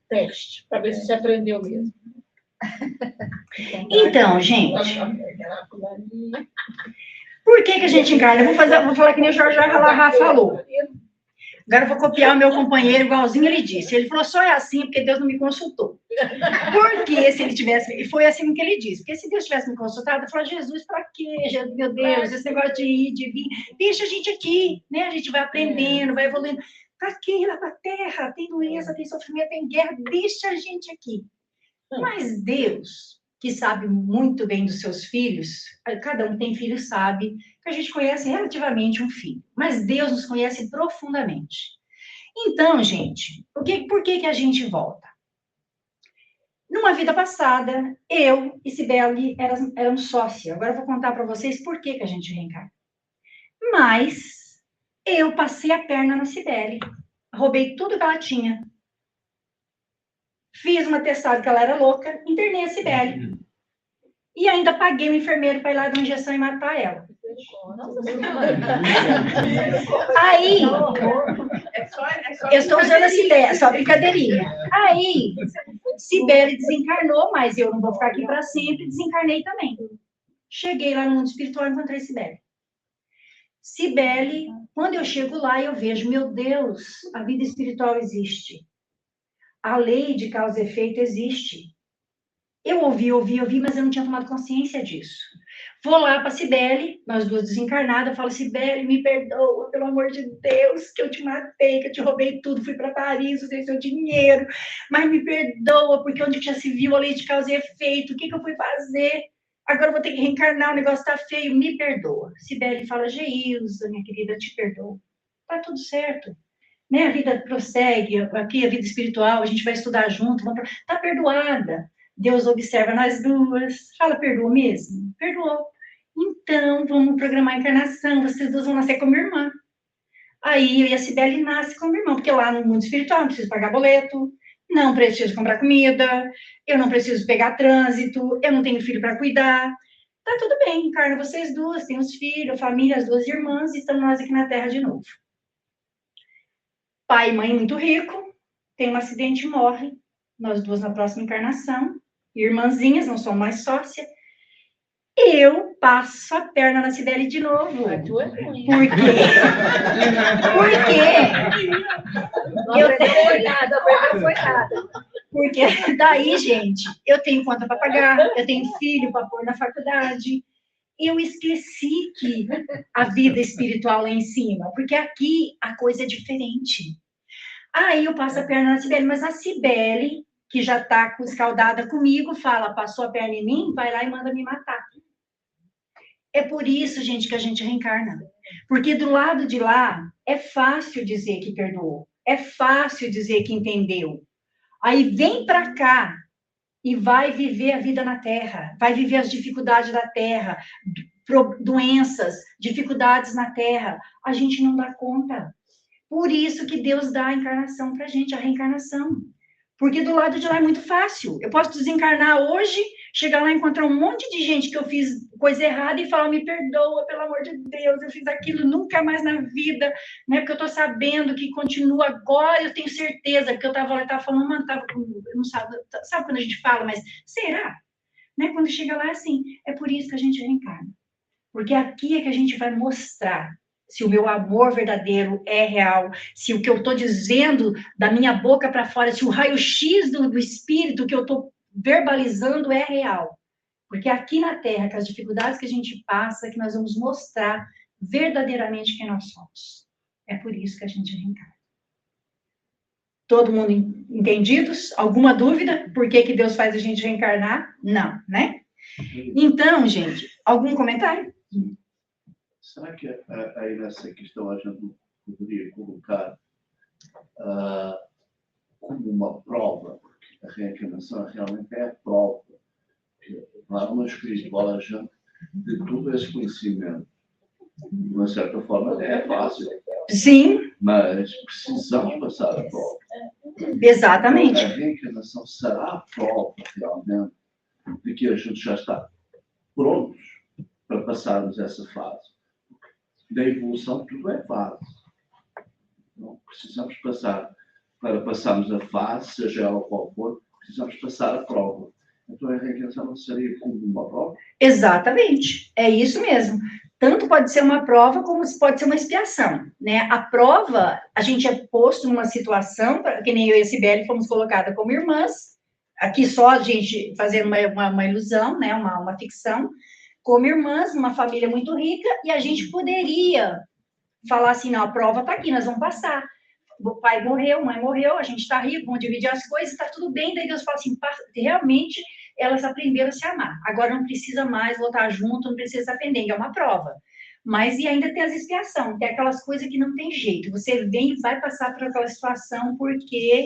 Teste, para ver se você aprendeu mesmo. Então, gente, por que a gente encarna? Eu vou falar que nem o Jorge Alahá falou. Agora eu vou copiar o meu companheiro, igualzinho ele disse. Ele falou, só é assim porque Deus não me consultou. Porque se ele tivesse... E foi assim que ele disse. Porque se Deus tivesse me consultado, eu falei, Jesus, para quê? Meu Deus, esse negócio de ir, de vir. Deixa a gente aqui, né? A gente vai aprendendo, vai evoluindo. Para quê? Ir lá para a Terra. Tem doença, tem sofrimento, tem guerra. Deixa a gente aqui. Mas Deus, que sabe muito bem dos seus filhos, cada um tem filho, sabe que a gente conhece relativamente um filho, mas Deus nos conhece profundamente. Então, gente, por que a gente volta? Numa vida passada, eu e Cibele eram sócias. Agora eu vou contar para vocês por que a gente reencarna. Mas eu passei a perna na Cibele, roubei tudo que ela tinha. Fiz uma atestado que ela era louca, internei a Cibele. E ainda paguei o enfermeiro para ir lá dar uma injeção e matar ela. Aí, eu estou usando essa ideia, só brincadeirinha. Aí, Cibele desencarnou, mas eu não vou ficar aqui para sempre, desencarnei também. Cheguei lá no mundo espiritual e encontrei Cibele. Cibele, quando eu chego lá, eu vejo, meu Deus, a vida espiritual existe. A lei de causa e efeito existe. Eu ouvi, mas eu não tinha tomado consciência disso. Vou lá para a Cibele, nós duas desencarnadas, falo, Cibele, me perdoa, pelo amor de Deus, que eu te matei, que eu te roubei tudo, fui para Paris, usei seu dinheiro, mas me perdoa, porque onde já se viu a lei de causa e efeito, o que eu fui fazer? Agora eu vou ter que reencarnar, o negócio está feio, me perdoa. Cibele fala, Geilza, minha querida, te perdoa. Tá tudo certo. Né? A vida prossegue, aqui a vida espiritual, a gente vai estudar junto, tá perdoada. Deus observa nós duas. Fala, perdoa mesmo? Perdoou. Então, vamos programar a encarnação. Vocês duas vão nascer como irmã. Aí, eu e a Cibele nasce como irmã, porque lá no mundo espiritual não preciso pagar boleto, não preciso comprar comida, eu não preciso pegar trânsito, eu não tenho filho para cuidar. Tá tudo bem, encarna vocês duas, tem os filhos, a família, as duas irmãs, e estamos nós aqui na Terra de novo. Pai e mãe muito rico, tem um acidente e morre. Nós duas na próxima encarnação, irmãzinhas, não somos mais sócia. Eu passo a perna na Cibele de novo. A tua é ruim. Por quê? Não foi nada. Porque daí, gente, eu tenho conta para pagar, eu tenho filho para pôr na faculdade. Eu esqueci que a vida espiritual é em cima, porque aqui a coisa é diferente. Aí eu passo a perna na Cibele, mas a Cibele, que já está escaldada comigo, fala, passou a perna em mim, vai lá e manda me matar. É por isso, gente, que a gente reencarna. Porque do lado de lá, é fácil dizer que perdoou. É fácil dizer que entendeu. Aí vem para cá e vai viver a vida na Terra. Vai viver as dificuldades da Terra, doenças, dificuldades na Terra. A gente não dá conta. Por isso que Deus dá a encarnação para a gente, a reencarnação. Porque do lado de lá é muito fácil. Eu posso desencarnar hoje, chegar lá e encontrar um monte de gente que eu fiz coisa errada e falar, me perdoa, pelo amor de Deus, eu fiz aquilo nunca mais na vida, né? Porque eu estou sabendo que continua agora, eu tenho certeza, porque eu estava falando, mano, eu não sabe quando a gente fala, mas será? Né? Quando chega lá é assim, é por isso que a gente reencarna. Porque aqui é que a gente vai mostrar se o meu amor verdadeiro é real, se o que eu estou dizendo da minha boca para fora, se o raio-x do espírito que eu estou verbalizando é real. Porque aqui na Terra, com as dificuldades que a gente passa, que nós vamos mostrar verdadeiramente quem nós somos. É por isso que a gente reencarna. Todo mundo entendidos? Alguma dúvida? Por que Deus faz a gente reencarnar? Não, né? Então, gente, algum comentário? Será que aí nessa questão a gente poderia colocar como uma prova, porque a reencarnação realmente é a prova, que lá no espiritual a gente, de todo esse conhecimento, de uma certa forma é fácil. Sim. Mas precisamos passar a prova. Exatamente. Então, a reencarnação será a prova realmente de que a gente já está prontos para passarmos essa fase. Da evolução, tudo é fase. Não precisamos passar, para passarmos a fase, seja ela qual for, precisamos passar a prova. Então a reencarnação não seria como uma prova? Exatamente, é isso mesmo. Tanto pode ser uma prova, como pode ser uma expiação, né? A prova, a gente é posto numa situação, que nem eu e a Cibele fomos colocadas como irmãs, aqui só a gente fazendo uma ilusão, né? Uma ficção, como irmãs, numa família muito rica, e a gente poderia falar assim, não, a prova está aqui, nós vamos passar. O pai morreu, a mãe morreu, a gente está rico, vamos dividir as coisas, está tudo bem. Daí Deus fala assim, realmente elas aprenderam a se amar. Agora não precisa mais voltar junto, não precisa aprender, é uma prova. Mas e ainda tem as expiações, tem aquelas coisas que não tem jeito. Você vem e vai passar por aquela situação porque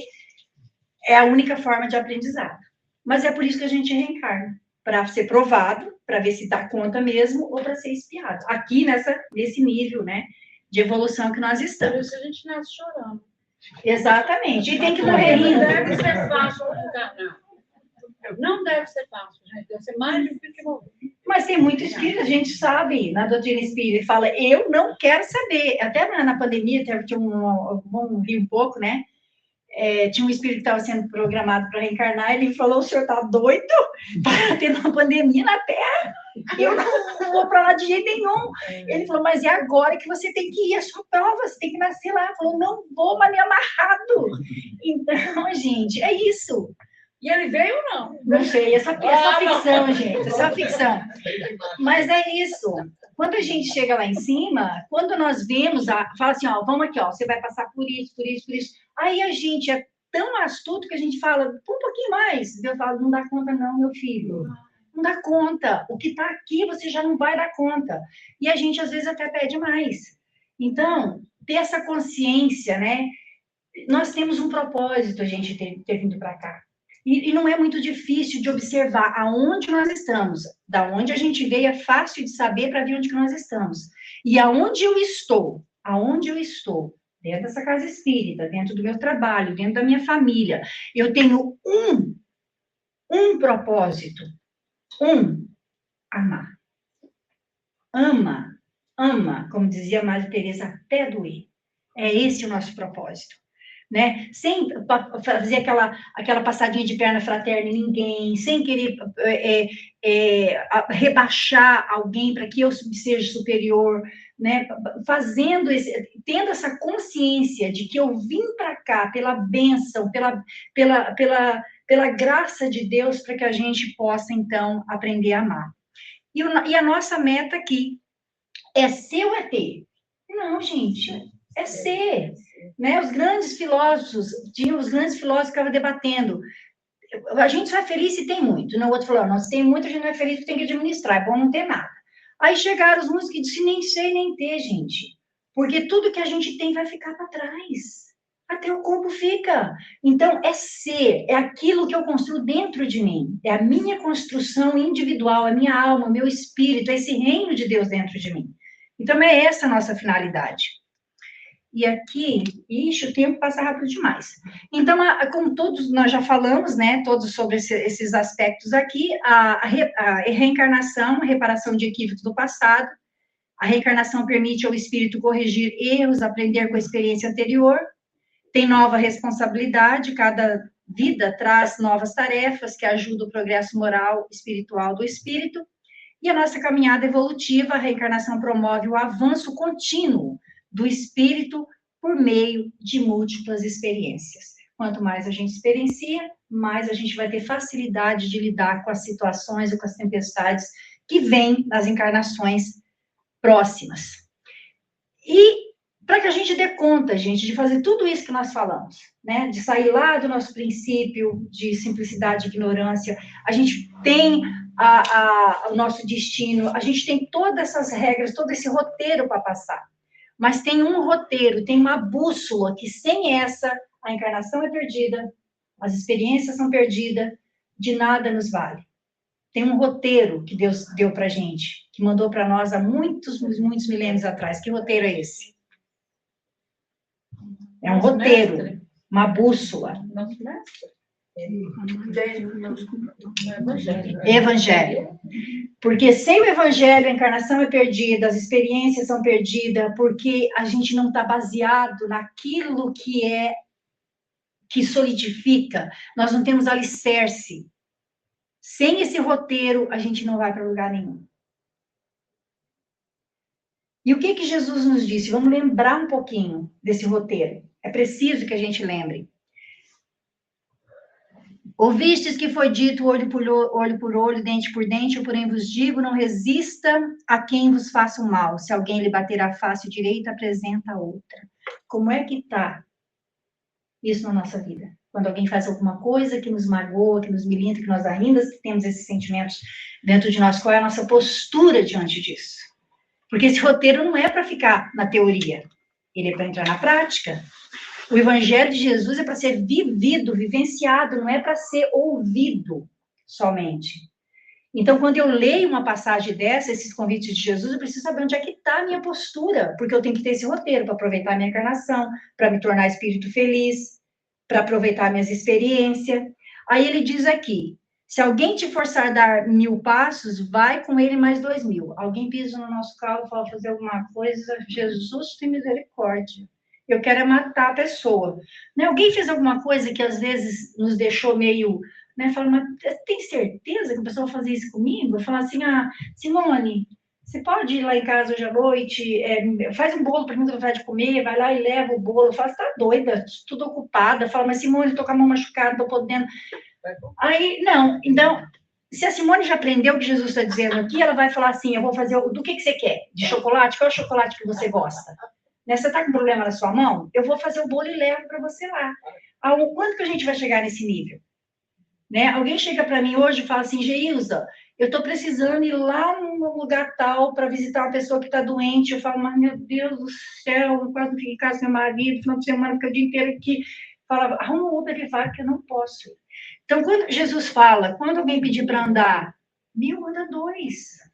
é a única forma de aprendizado. Mas é por isso que a gente reencarna, para ser provado, para ver se dá conta mesmo, ou para ser espiado. Aqui nesse nível, né, de evolução que nós estamos. Por isso a gente nasce chorando. Exatamente. E tem que morrer rindo. Não deve ser fácil ficar, não. Não deve ser fácil, gente. Deve ser mais difícil que morrer. Mas tem muito espírito, a gente sabe, na doutrina espírita, fala, eu não quero saber. Até na pandemia, vamos rir um pouco, né? tinha um espírito que estava sendo programado para reencarnar, ele falou, o senhor está doido? Está tendo uma pandemia na Terra? Eu não vou para lá de jeito nenhum. Ele falou, mas é agora que você tem que ir, a sua prova, você tem que nascer lá. Ele falou, não vou, mas me amarrado. Então, gente, é isso. E ele veio ou não? Não sei, é só ficção, gente, é só ficção. Mas é isso. Quando a gente chega lá em cima, quando nós vemos, fala assim, ó, vamos aqui, ó, você vai passar por isso, por isso, por isso. Aí a gente é tão astuto que a gente fala, um pouquinho mais. Deus fala, não dá conta não, meu filho. Não dá conta. O que está aqui, você já não vai dar conta. E a gente, às vezes, até pede mais. Então, ter essa consciência, né? Nós temos um propósito, a gente ter vindo para cá. E não é muito difícil de observar aonde nós estamos. Da onde a gente veio é fácil de saber para ver onde que nós estamos. E aonde eu estou, dentro dessa casa espírita, dentro do meu trabalho, dentro da minha família, eu tenho um propósito. Amar. Ama, como dizia a Madre Teresa, até doer. É esse o nosso propósito. Né? Sem fazer aquela passadinha de perna fraterna em ninguém, sem querer rebaixar alguém para que eu seja superior, né? Tendo essa consciência de que eu vim para cá pela bênção, pela graça de Deus, para que a gente possa, então, aprender a amar. E a nossa meta aqui é ser ou é ter? Não, gente, é ser. Né? Os grandes filósofos ficavam debatendo. A gente só é feliz se tem muito. O outro falou, não, se tem muito, a gente não é feliz porque tem que administrar, é bom não ter nada. Aí chegaram os músicos que disseram, nem sei nem ter, gente. Porque tudo que a gente tem vai ficar para trás. Até o corpo fica. Então, é ser, é aquilo que eu construo dentro de mim. É a minha construção individual, a minha alma, o meu espírito, é esse reino de Deus dentro de mim. Então, é essa a nossa finalidade. E aqui, o tempo passa rápido demais. Então, como todos nós já falamos, né, todos sobre esses aspectos aqui, a reencarnação, a reparação de equívocos do passado, a reencarnação permite ao espírito corrigir erros, aprender com a experiência anterior, tem nova responsabilidade, cada vida traz novas tarefas que ajudam o progresso moral e espiritual do espírito, e a nossa caminhada evolutiva, a reencarnação promove o avanço contínuo do espírito por meio de múltiplas experiências. Quanto mais a gente experiencia, mais a gente vai ter facilidade de lidar com as situações ou com as tempestades que vêm nas encarnações próximas. E para que a gente dê conta, gente, de fazer tudo isso que nós falamos, né? De sair lá do nosso princípio de simplicidade e ignorância, a gente tem o nosso destino, a gente tem todas essas regras, todo esse roteiro para passar. Mas tem um roteiro, tem uma bússola que sem essa, a encarnação é perdida, as experiências são perdidas, de nada nos vale. Tem um roteiro que Deus deu para a gente, que mandou para nós há muitos milênios atrás. Que roteiro é esse? É um roteiro, uma bússola. Nosso mestre. Evangelho. Porque sem o evangelho, a encarnação é perdida, as experiências são perdidas, porque a gente não está baseado naquilo que solidifica. Nós não temos alicerce. Sem esse roteiro, a gente não vai para lugar nenhum. E o que Jesus nos disse? Vamos lembrar um pouquinho desse roteiro. É preciso que a gente lembre. Ouvistes que foi dito olho por olho, dente por dente, eu porém vos digo, não resista a quem vos faça o mal. Se alguém lhe bater a face direita, apresenta a outra. Como é que está isso na nossa vida? Quando alguém faz alguma coisa que nos magoa, que nos milita, que nós ainda temos esses sentimentos dentro de nós, qual é a nossa postura diante disso? Porque esse roteiro não é para ficar na teoria, ele é para entrar na prática. O Evangelho de Jesus é para ser vivido, vivenciado, não é para ser ouvido somente. Então, quando eu leio uma passagem dessa, esses convites de Jesus, eu preciso saber onde é que está a minha postura, porque eu tenho que ter esse roteiro para aproveitar a minha encarnação, para me tornar espírito feliz, para aproveitar minhas experiências. Aí ele diz aqui, se alguém te forçar a dar 1000 passos, vai com ele mais 2000. Alguém pisa no nosso carro e fala fazer alguma coisa, Jesus tem misericórdia. Eu quero é matar a pessoa. Né? Alguém fez alguma coisa que às vezes nos deixou meio, né? Fala, mas tem certeza que a pessoa vai fazer isso comigo? Eu falo assim, Simone, você pode ir lá em casa hoje à noite, faz um bolo para mim, vontade de comer, vai lá e leva o bolo. Eu falo, você tá doida, tudo ocupada. Fala, mas Simone, eu tô com a mão machucada, tô podendo. Aí, não, então, se a Simone já aprendeu o que Jesus está dizendo aqui, ela vai falar assim, eu vou fazer, do que você quer? De chocolate? Qual é o chocolate que você gosta? Né? Você está com problema na sua mão? Eu vou fazer o bolo e levo para você lá. Quando que a gente vai chegar nesse nível? Né? Alguém chega para mim hoje e fala assim, Geilza, eu estou precisando ir lá num lugar tal para visitar uma pessoa que está doente. Eu falo, mas meu Deus do céu, eu quase não fico em casa com meu marido, final de semana fica o dia inteiro aqui. Fala, arruma um Uber e fala que eu não posso. Então, quando Jesus fala, quando alguém pedir para andar, 1.000 anda 2.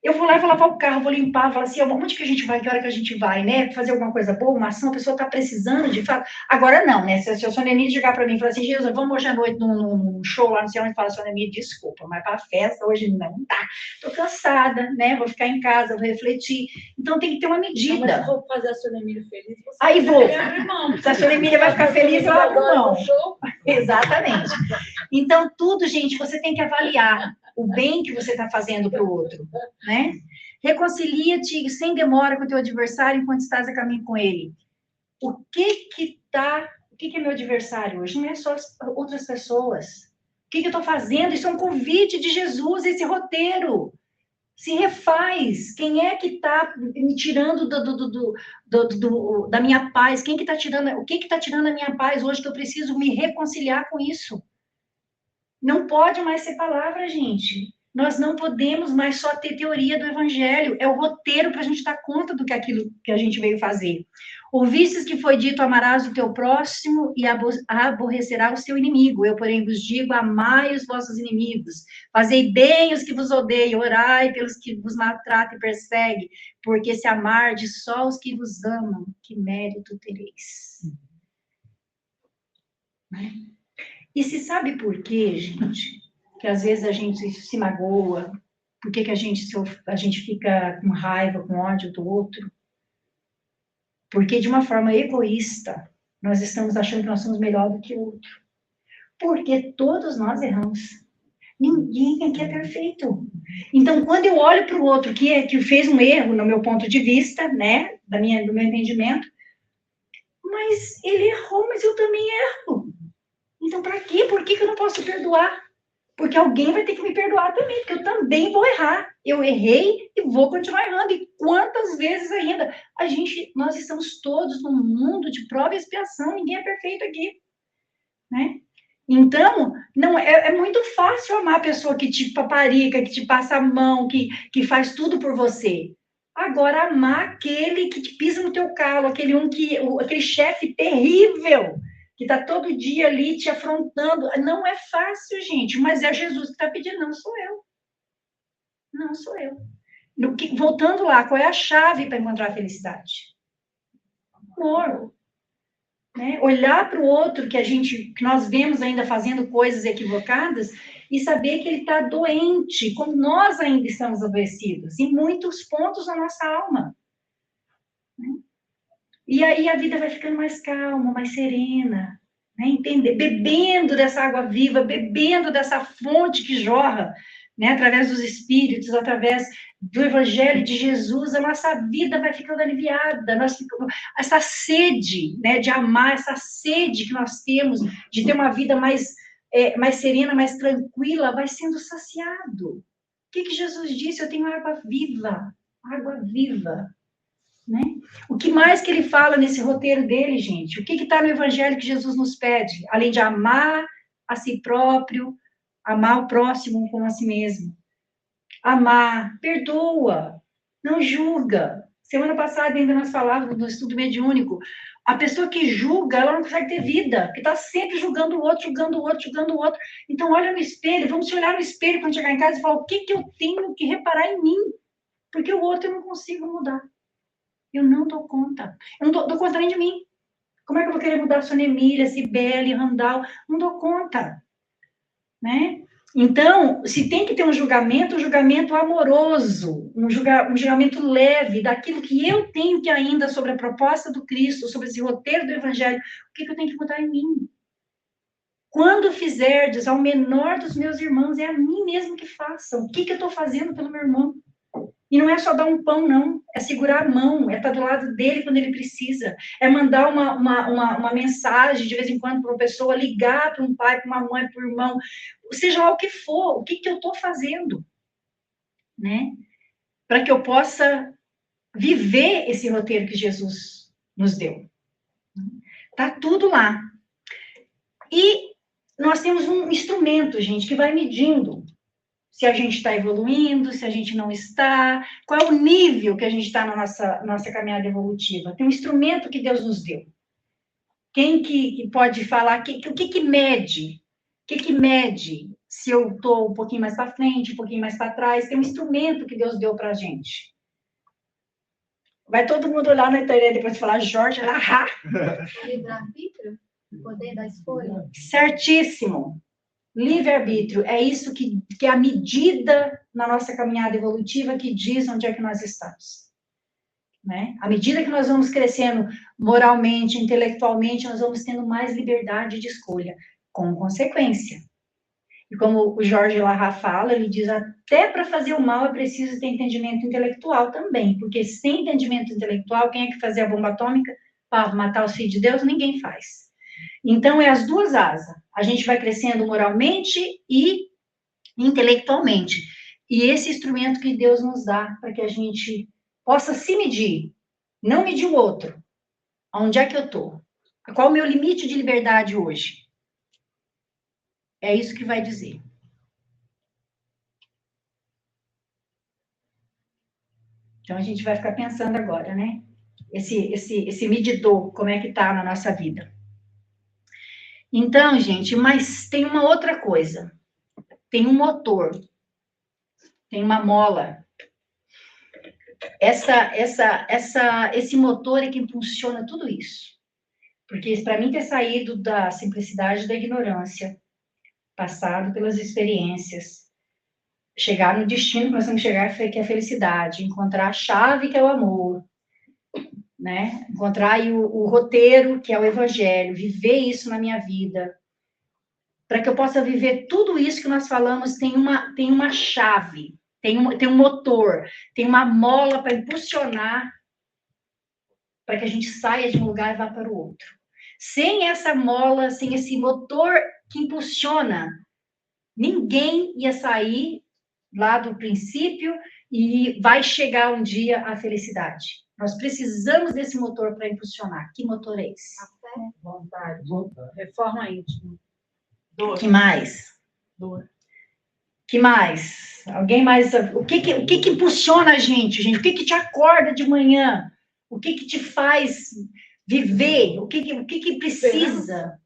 Eu vou lá e vou lavar o carro, vou limpar, falo assim, onde que a gente vai, que hora que a gente vai, né? Fazer alguma coisa boa, uma ação, a pessoa está precisando de fato. Agora não, né? Se a Sônia Emília chegar para mim e falar assim, Jesus, vamos hoje à noite num show lá no céu, e fala, Sônia Emília, desculpa, mas para a festa hoje não tá. Estou cansada, né? Vou ficar em casa, vou refletir. Então tem que ter uma medida. Mas se for fazer a Sônia Emília feliz, você aí vou. abre mão. Se a Sônia Emília vai ficar feliz, eu abro mão. Exatamente. Então, tudo, gente, você tem que avaliar o bem que você está fazendo para o outro, né? Reconcilia-te sem demora com o teu adversário enquanto estás a caminho com ele. O que é meu adversário hoje? Não é só outras pessoas. O que eu estou fazendo? Isso é um convite de Jesus, esse roteiro. Se refaz. Quem é que está me tirando da minha paz? Quem que está tirando? O que está tirando a minha paz hoje que eu preciso me reconciliar com isso? Não pode mais ser palavra, gente. Nós não podemos mais só ter teoria do evangelho. É o roteiro para a gente dar conta do que aquilo que a gente veio fazer. Ouvistes que foi dito, amarás o teu próximo e aborrecerá o seu inimigo. Eu, porém, vos digo, amai os vossos inimigos. Fazei bem os que vos odeiam, orai pelos que vos maltratam e perseguem, porque se amardes só os que vos amam, que mérito tereis. Né? E se sabe por quê, gente? Que às vezes a gente se magoa, por que a gente fica com raiva, com ódio do outro? Porque de uma forma egoísta, nós estamos achando que nós somos melhor do que o outro. Porque todos nós erramos. Ninguém aqui é perfeito. Então, quando eu olho para o outro que fez um erro, no meu ponto de vista, né, do meu entendimento, mas ele errou, mas eu também erro. Então, para quê? Por que eu não posso perdoar? Porque alguém vai ter que me perdoar também, porque eu também vou errar. Eu errei e vou continuar errando. E quantas vezes ainda? Nós estamos todos num mundo de prova e expiação, ninguém é perfeito aqui. Né? Então, não é muito fácil amar a pessoa que te paparica, que te passa a mão, que faz tudo por você. Agora, amar aquele que te pisa no teu calo, aquele chefe terrível, que está todo dia ali te afrontando. Não é fácil, gente, mas é Jesus que está pedindo, não sou eu. Não sou eu. Voltando lá, qual é a chave para encontrar a felicidade? Amor. Né? Olhar para o outro que nós vemos ainda fazendo coisas equivocadas e saber que ele está doente, como nós ainda estamos adoecidos, em muitos pontos da nossa alma. Né? E aí a vida vai ficando mais calma, mais serena, né? Entender, bebendo dessa água viva, bebendo dessa fonte que jorra, né? Através dos Espíritos, através do Evangelho de Jesus, a nossa vida vai ficando aliviada, essa sede, né, de amar, essa sede que nós temos de ter uma vida mais serena, mais tranquila, vai sendo saciado. O que Jesus disse? Eu tenho água viva, né? O que mais que ele fala nesse roteiro dele, gente? O que está no Evangelho que Jesus nos pede? Além de amar a si próprio, amar o próximo como a si mesmo. Amar, perdoa, não julga. Semana passada ainda nós falávamos no estudo mediúnico. A pessoa que julga, ela não consegue ter vida, porque está sempre julgando o outro, julgando o outro, julgando o outro. Então, olha no espelho, vamos se olhar no espelho quando chegar em casa e falar o que eu tenho que reparar em mim, porque o outro eu não consigo mudar. Eu não dou conta. Eu não dou conta nem de mim. Como é que eu vou querer mudar a Sônia Emília, Cibele, Randall? Não dou conta. Né? Então, se tem que ter um julgamento amoroso, um julgamento leve daquilo que eu tenho que ainda sobre a proposta do Cristo, sobre esse roteiro do Evangelho, o que eu tenho que mudar em mim? Quando fizerdes ao menor dos meus irmãos, é a mim mesmo que façam. O que eu estou fazendo pelo meu irmão? E não é só dar um pão, não. É segurar a mão, é estar do lado dele quando ele precisa. É mandar uma mensagem de vez em quando para uma pessoa, ligar para um pai, para uma mãe, para um irmão. Seja lá o que for, o que eu estou fazendo, né? Para que eu possa viver esse roteiro que Jesus nos deu. Tá tudo lá. E nós temos um instrumento, gente, que vai medindo se a gente está evoluindo, se a gente não está, qual é o nível que a gente está na nossa caminhada evolutiva. Tem um instrumento que Deus nos deu. Quem que pode falar, o que mede? O que mede se eu estou um pouquinho mais para frente, um pouquinho mais para trás? Tem um instrumento que Deus deu para a gente. Vai todo mundo olhar na internet depois de falar Jorge Lahá. Livre-arbítrio? Poder da escolha? Certíssimo. Livre-arbítrio é isso que é a medida na nossa caminhada evolutiva que diz onde é que nós estamos. Né? À medida que nós vamos crescendo moralmente, intelectualmente, nós vamos tendo mais liberdade de escolha, com consequência. E como o Jorge Lahá fala, ele diz, até para fazer o mal é preciso ter entendimento intelectual também, porque sem entendimento intelectual, quem é que fazia a bomba atômica para matar os filhos de Deus? Ninguém faz. Então, é as duas asas. A gente vai crescendo moralmente e intelectualmente. E esse instrumento que Deus nos dá para que a gente possa se medir, não medir o outro. Onde é que eu estou? Qual o meu limite de liberdade hoje? É isso que vai dizer. Então, a gente vai ficar pensando agora, né? Esse medidor, como é que está na nossa vida. Então, gente, mas tem uma outra coisa. Tem um motor. Tem uma mola. Esse motor é que impulsiona tudo isso. Porque para mim ter saído da simplicidade da ignorância, passado pelas experiências, chegar no destino que nós temos que chegar, que é a felicidade, encontrar a chave, que é o amor, né? Encontrar aí o roteiro, que é o evangelho, viver isso na minha vida. Para que eu possa viver tudo isso que nós falamos, tem uma chave, tem um motor, tem uma mola para impulsionar, para que a gente saia de um lugar e vá para o outro. Sem essa mola, sem esse motor que impulsiona, ninguém ia sair lá do princípio e vai chegar um dia à felicidade. Nós precisamos desse motor para impulsionar. Que motor é esse? A fé? Vontade. Reforma íntima. Dor. Que mais? Dor. Que mais? Alguém mais? O que impulsiona a gente, gente? O que te acorda de manhã? O que te faz viver? O que precisa?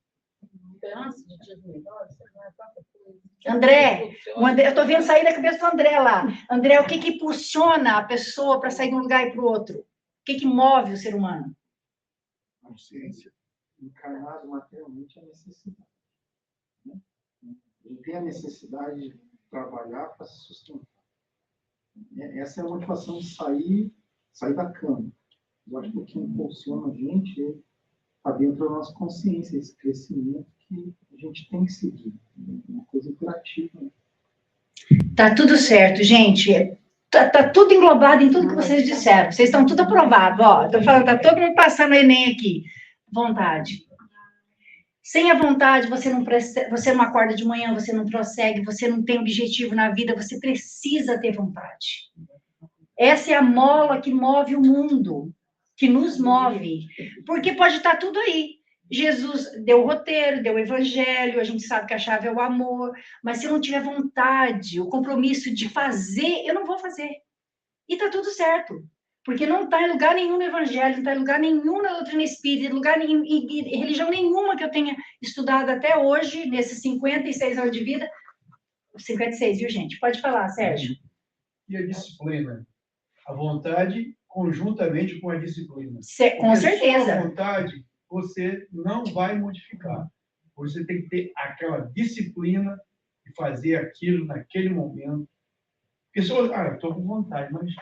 Esperança de dias melhores, André, eu estou vendo sair da cabeça do André lá. André, o que impulsiona a pessoa para sair de um lugar e para o outro? O que move o ser humano? Consciência. Encarnado materialmente a necessidade. Né? Ele tem a necessidade de trabalhar para se sustentar. Essa é a motivação de sair da cama. Eu acho que o que impulsiona a gente é dentro da nossa consciência, esse crescimento que a gente tem que seguir. Uma coisa imperativa. Tá tudo certo, gente. Tá tudo englobado em tudo que vocês disseram. Vocês estão tudo aprovados, ó. Estou falando, tá todo mundo passando Enem aqui. Vontade. Sem a vontade, você não acorda de manhã, você não prossegue, você não tem objetivo na vida, você precisa ter vontade. Essa é a mola que move o mundo, que nos move. Porque pode estar tudo aí. Jesus deu o roteiro, deu o evangelho, a gente sabe que a chave é o amor, mas se eu não tiver vontade, o compromisso de fazer, eu não vou fazer. E tá tudo certo, porque não está em lugar nenhum no evangelho, não está em lugar nenhum na doutrina espírita, em religião nenhuma que eu tenha estudado até hoje, nesses 56 anos de vida. 56, viu, gente? Pode falar, Sérgio. E a disciplina? A vontade conjuntamente com a disciplina. Com certeza. Só a vontade você não vai modificar. Você tem que ter aquela disciplina e fazer aquilo naquele momento. Porque se eu estou com vontade, mas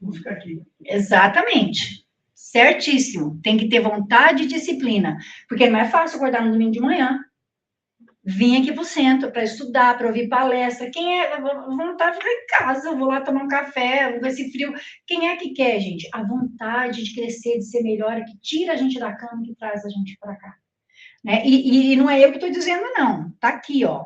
vou ficar aqui. Exatamente. Certíssimo. Tem que ter vontade e disciplina. Porque não é fácil acordar no domingo de manhã, vir aqui para o centro para estudar, para ouvir palestra. Quem é? Vontade de ficar em casa, eu vou lá tomar um café, com esse frio. Quem é que quer, gente? A vontade de crescer, de ser melhor, que tira a gente da cama, que traz a gente para cá. Né? E não é eu que estou dizendo, não. Está aqui, ó.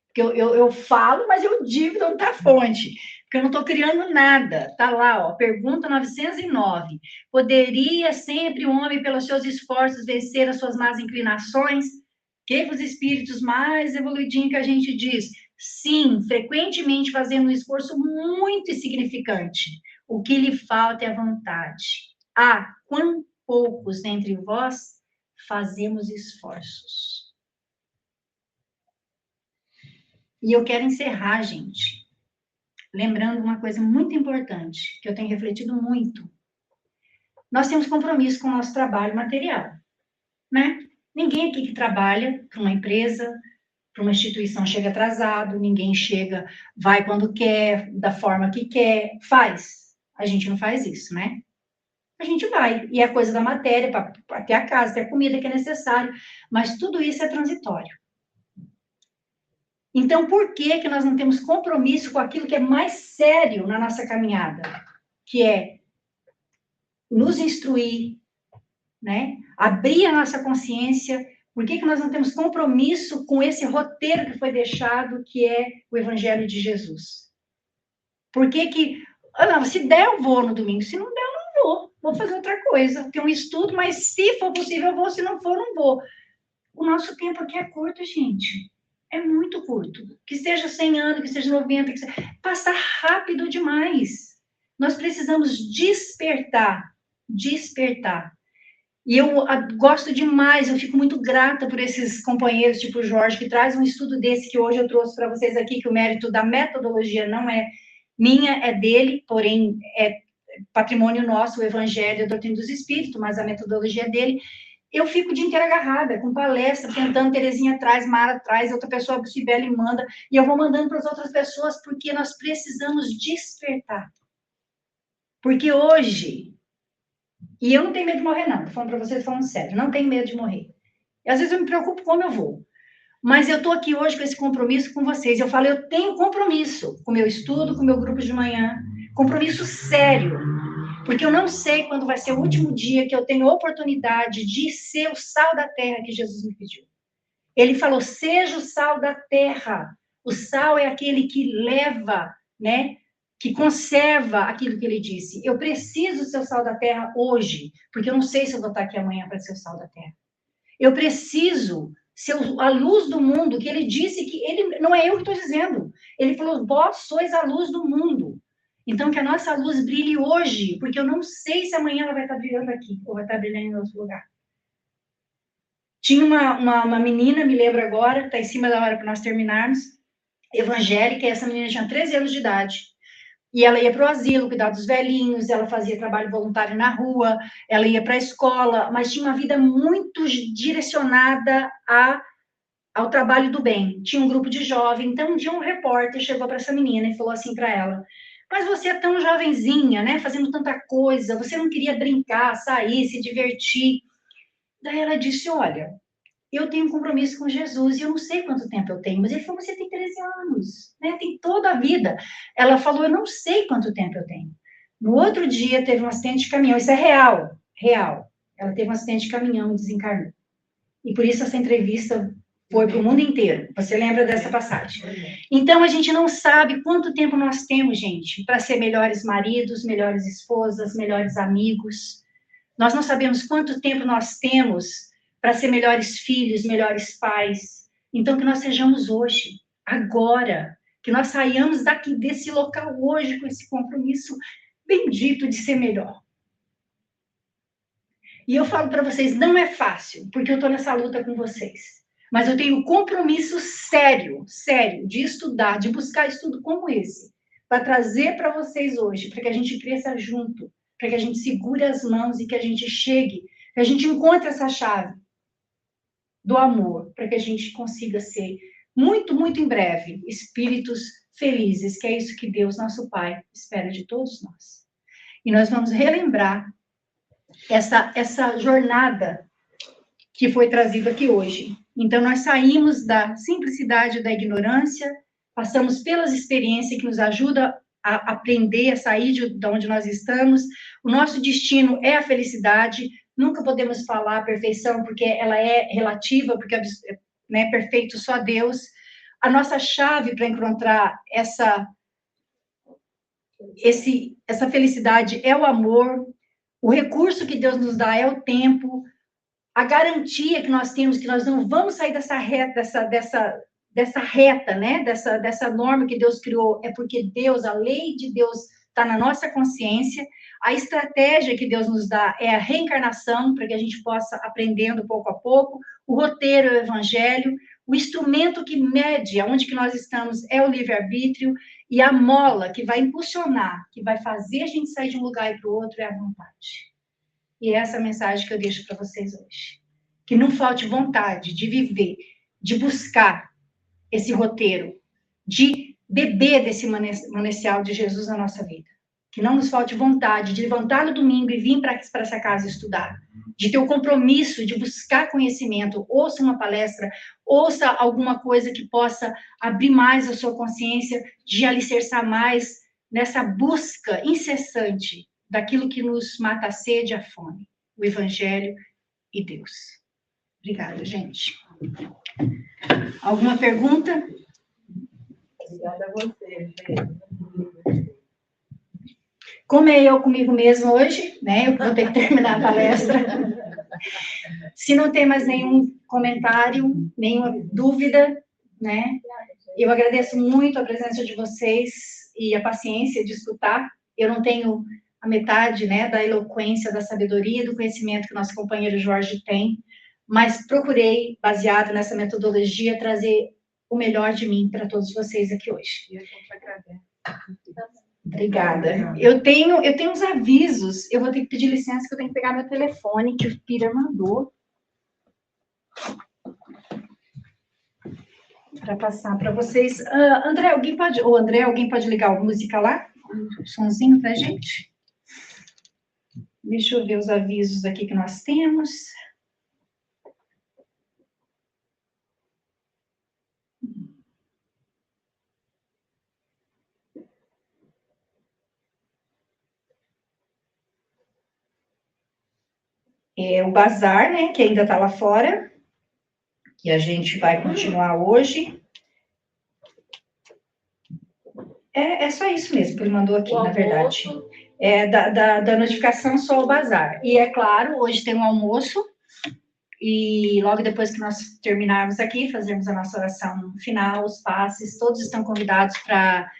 Porque eu falo, mas eu digo de onde está a fonte. Porque eu não estou criando nada. Está lá, ó, pergunta 909. Poderia sempre o homem, pelos seus esforços, vencer as suas más inclinações? Que os espíritos mais evoluidinhos que a gente diz? Sim, frequentemente fazendo um esforço muito insignificante. O que lhe falta é a vontade. Ah, quão poucos entre vós fazemos esforços. E eu quero encerrar, gente, lembrando uma coisa muito importante, que eu tenho refletido muito. Nós temos compromisso com o nosso trabalho material, né? Ninguém aqui que trabalha para uma empresa, para uma instituição chega atrasado, ninguém chega, vai quando quer, da forma que quer, faz. A gente não faz isso, né? A gente vai, e é coisa da matéria, para ter a casa, ter a comida que é necessário, mas tudo isso é transitório. Então, por que nós não temos compromisso com aquilo que é mais sério na nossa caminhada? Que é nos instruir, né? Abrir a nossa consciência. Por que nós não temos compromisso com esse roteiro que foi deixado, que é o Evangelho de Jesus? Por que não, se der, eu vou no domingo. Se não der, eu não vou. Vou fazer outra coisa. Tem um estudo, mas se for possível, eu vou. Se não for, não vou. O nosso tempo aqui é curto, gente. É muito curto. Que seja 100 anos, que seja 90, que seja... passa rápido demais. Nós precisamos despertar. Despertar. E eu gosto demais, eu fico muito grata por esses companheiros, tipo o Jorge, que traz um estudo desse que hoje eu trouxe para vocês aqui, que o mérito da metodologia não é minha, é dele, porém é patrimônio nosso, o Evangelho, a doutrina dos Espíritos, mas a metodologia é dele. Eu fico o dia inteiro agarrada, com palestra, tentando, Terezinha traz, Mara traz, outra pessoa, Cibele manda, e eu vou mandando para as outras pessoas, porque nós precisamos despertar. Porque hoje, e eu não tenho medo de morrer, não, estou falando para vocês, falando sério, não tenho medo de morrer. E às vezes eu me preocupo como eu vou. Mas eu estou aqui hoje com esse compromisso com vocês. Eu falo, eu tenho compromisso com o meu estudo, com o meu grupo de manhã, compromisso sério. Porque eu não sei quando vai ser o último dia que eu tenho oportunidade de ser o sal da terra que Jesus me pediu. Ele falou, seja o sal da terra. O sal é aquele que leva, né? Que conserva aquilo que ele disse. Eu preciso ser o sal da terra hoje, porque eu não sei se eu vou estar aqui amanhã para ser o sal da terra. Eu preciso ser a luz do mundo, que ele disse que ele não é eu que estou dizendo. Ele falou, vós sois a luz do mundo. Então, que a nossa luz brilhe hoje, porque eu não sei se amanhã ela vai estar brilhando aqui, ou vai estar brilhando em outro lugar. Tinha uma menina, me lembro agora, está em cima da hora para nós terminarmos, evangélica, e essa menina tinha 13 anos de idade. E ela ia para o asilo, cuidar dos velhinhos, ela fazia trabalho voluntário na rua, ela ia para a escola, mas tinha uma vida muito direcionada ao trabalho do bem. Tinha um grupo de jovens, então um dia um repórter chegou para essa menina e falou assim para ela, mas você é tão jovenzinha, né, fazendo tanta coisa, você não queria brincar, sair, se divertir? Daí ela disse, olha, eu tenho um compromisso com Jesus, e eu não sei quanto tempo eu tenho, mas ele falou, você tem 13 anos, né? Tem toda a vida. Ela falou, eu não sei quanto tempo eu tenho. No outro dia, teve um acidente de caminhão, isso é real, real. Ela teve um acidente de caminhão e desencarnou. E por isso essa entrevista foi para o mundo inteiro. Você lembra dessa passagem? Então, a gente não sabe quanto tempo nós temos, gente, para ser melhores maridos, melhores esposas, melhores amigos. Nós não sabemos quanto tempo nós temos para ser melhores filhos, melhores pais. Então, que nós sejamos hoje, agora, que nós saiamos daqui desse local hoje com esse compromisso bendito de ser melhor. E eu falo para vocês, não é fácil, porque eu estou nessa luta com vocês. Mas eu tenho compromisso sério, sério, de estudar, de buscar estudo como esse, para trazer para vocês hoje, para que a gente cresça junto, para que a gente segure as mãos e que a gente chegue, que a gente encontre essa chave do amor, para que a gente consiga ser muito, muito em breve, espíritos felizes, que é isso que Deus, nosso Pai, espera de todos nós. E nós vamos relembrar essa jornada que foi trazida aqui hoje. Então, nós saímos da simplicidade da ignorância, passamos pelas experiências que nos ajudam a aprender, a sair de onde nós estamos. O nosso destino é a felicidade. Nunca podemos falar a perfeição, porque ela é relativa, porque né, perfeito só Deus. A nossa chave para encontrar essa felicidade é o amor. O recurso que Deus nos dá é o tempo. A garantia que nós temos que nós não vamos sair dessa reta, dessa reta, né? Dessa norma que Deus criou, é porque Deus, a lei de Deus está na nossa consciência. A estratégia que Deus nos dá é a reencarnação, para que a gente possa aprendendo pouco a pouco. O roteiro é o evangelho. O instrumento que mede aonde que nós estamos é o livre-arbítrio. E a mola que vai impulsionar, que vai fazer a gente sair de um lugar e para o outro é a vontade. E é essa mensagem que eu deixo para vocês hoje. Que não falte vontade de viver, de buscar esse roteiro, de beber desse manancial de Jesus na nossa vida. Que não nos falte vontade de levantar no domingo e vir para essa casa estudar. De ter o compromisso de buscar conhecimento. Ouça uma palestra, ouça alguma coisa que possa abrir mais a sua consciência, de alicerçar mais nessa busca incessante daquilo que nos mata a sede e a fome, o Evangelho e Deus. Obrigada, gente. Alguma pergunta? Obrigada a você, gente. Como é eu comigo mesmo hoje, né? Eu vou ter que terminar a palestra. Se não tem mais nenhum comentário, nenhuma dúvida, né? Eu agradeço muito a presença de vocês e a paciência de escutar. Eu não tenho a metade, né, da eloquência, da sabedoria, do conhecimento que nosso companheiro Jorge tem, mas procurei, baseado nessa metodologia, trazer o melhor de mim para todos vocês aqui hoje. E a gente agradece. Obrigada. Eu tenho uns avisos, eu vou ter que pedir licença, que eu tenho que pegar meu telefone, que o Peter mandou, para passar para vocês. André, alguém pode ligar a música lá? Um sonzinho para a gente? Deixa eu ver os avisos aqui que nós temos. É o bazar, né, que ainda está lá fora, que a gente vai continuar hoje. É só isso mesmo que ele mandou aqui, na verdade. É da notificação só o bazar. E é claro, hoje tem um almoço, e logo depois que nós terminarmos aqui, fazermos a nossa oração final, os passes, todos estão convidados para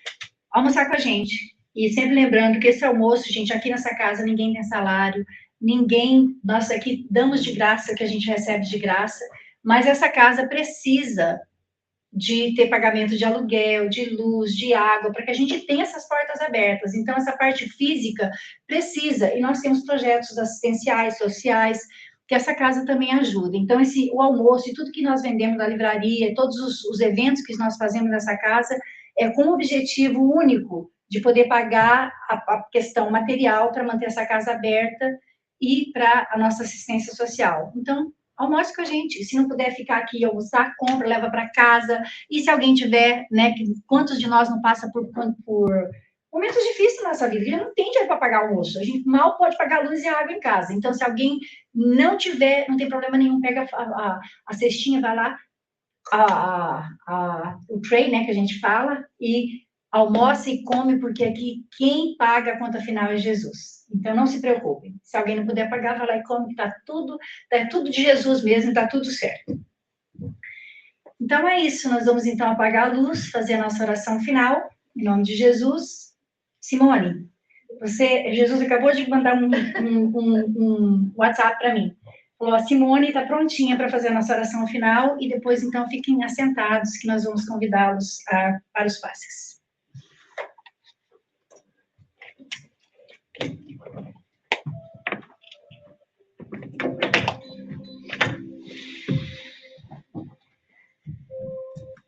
almoçar com a gente. E sempre lembrando que esse almoço, gente, aqui nessa casa ninguém tem salário, nós aqui damos de graça o que a gente recebe de graça, mas essa casa precisa de ter pagamento de aluguel, de luz, de água, para que a gente tenha essas portas abertas. Então, essa parte física precisa, e nós temos projetos assistenciais, sociais, que essa casa também ajuda. Então, o almoço e tudo que nós vendemos na livraria, todos os eventos que nós fazemos nessa casa, é com o objetivo único de poder pagar a questão material para manter essa casa aberta e para a nossa assistência social. Então, almoce com a gente. Se não puder ficar aqui e almoçar, compra, leva para casa. E se alguém tiver, né, quantos de nós não passa por momentos difíceis na nossa vida? A gente não tem dinheiro para pagar almoço. A gente mal pode pagar luz e água em casa. Então, se alguém não tiver, não tem problema nenhum, pega a cestinha, vai lá, o tray, né, que a gente fala, e almoça e come, porque aqui quem paga a conta final é Jesus. Então, não se preocupem. Se alguém não puder pagar, vai lá e come, que tá tudo de Jesus mesmo, tá tudo certo. Então, é isso. Nós vamos, então, apagar a luz, fazer a nossa oração final, em nome de Jesus. Simone, Jesus acabou de mandar um WhatsApp para mim. Falou, a Simone está prontinha para fazer a nossa oração final, e depois, então, fiquem assentados, que nós vamos convidá-los para os passes.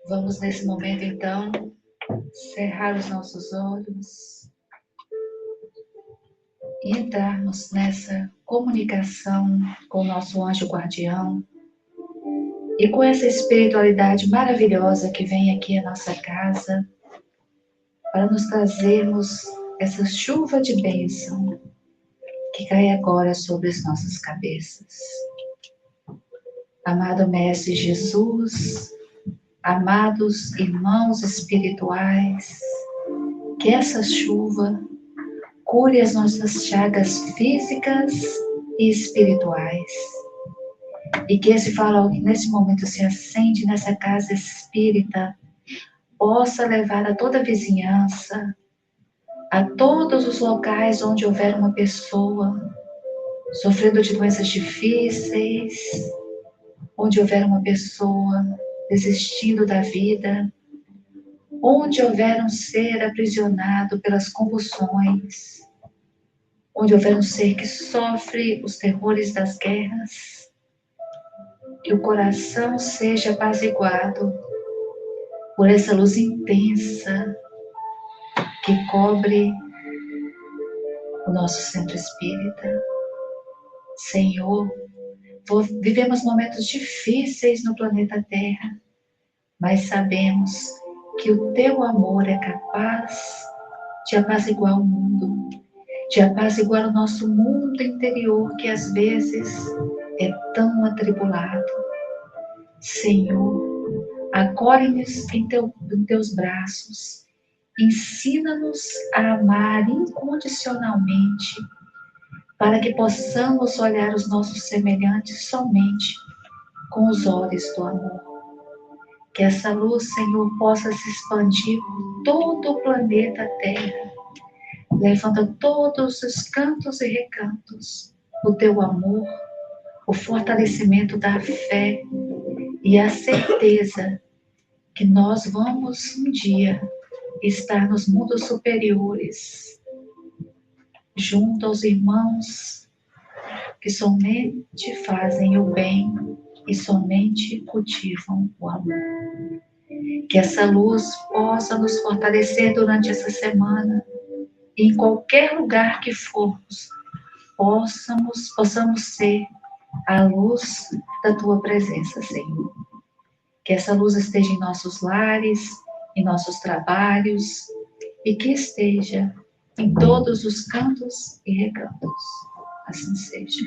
Vamos nesse momento, então, cerrar os nossos olhos e entrarmos nessa comunicação com o nosso anjo guardião e com essa espiritualidade maravilhosa que vem aqui à nossa casa para nos trazermos essa chuva de bênção que cai agora sobre as nossas cabeças. Amado Mestre Jesus, amados irmãos espirituais, que essa chuva cure as nossas chagas físicas e espirituais. E que esse farol que nesse momento se acende nessa casa espírita possa levar a toda a vizinhança, a todos os locais onde houver uma pessoa sofrendo de doenças difíceis, onde houver uma pessoa desistindo da vida, onde houver um ser aprisionado pelas convulsões, onde houver um ser que sofre os terrores das guerras, que o coração seja apaziguado por essa luz intensa que cobre o nosso centro espírita. Senhor, vivemos momentos difíceis no planeta Terra, mas sabemos que o teu amor é capaz de apaziguar o mundo, de apaziguar o nosso mundo interior que às vezes é tão atribulado. Senhor, acolhe-nos em teus braços, ensina-nos a amar incondicionalmente, para que possamos olhar os nossos semelhantes somente com os olhos do amor. Que essa luz, Senhor, possa se expandir por todo o planeta Terra, levando a todos os cantos e recantos o teu amor, o fortalecimento da fé e a certeza que nós vamos um dia estar nos mundos superiores, junto aos irmãos que somente fazem o bem e somente cultivam o amor. Que essa luz possa nos fortalecer durante essa semana e em qualquer lugar que formos, possamos ser a luz da tua presença, Senhor. Que essa luz esteja em nossos lares, em nossos trabalhos e que esteja em todos os cantos e recantos. Assim seja.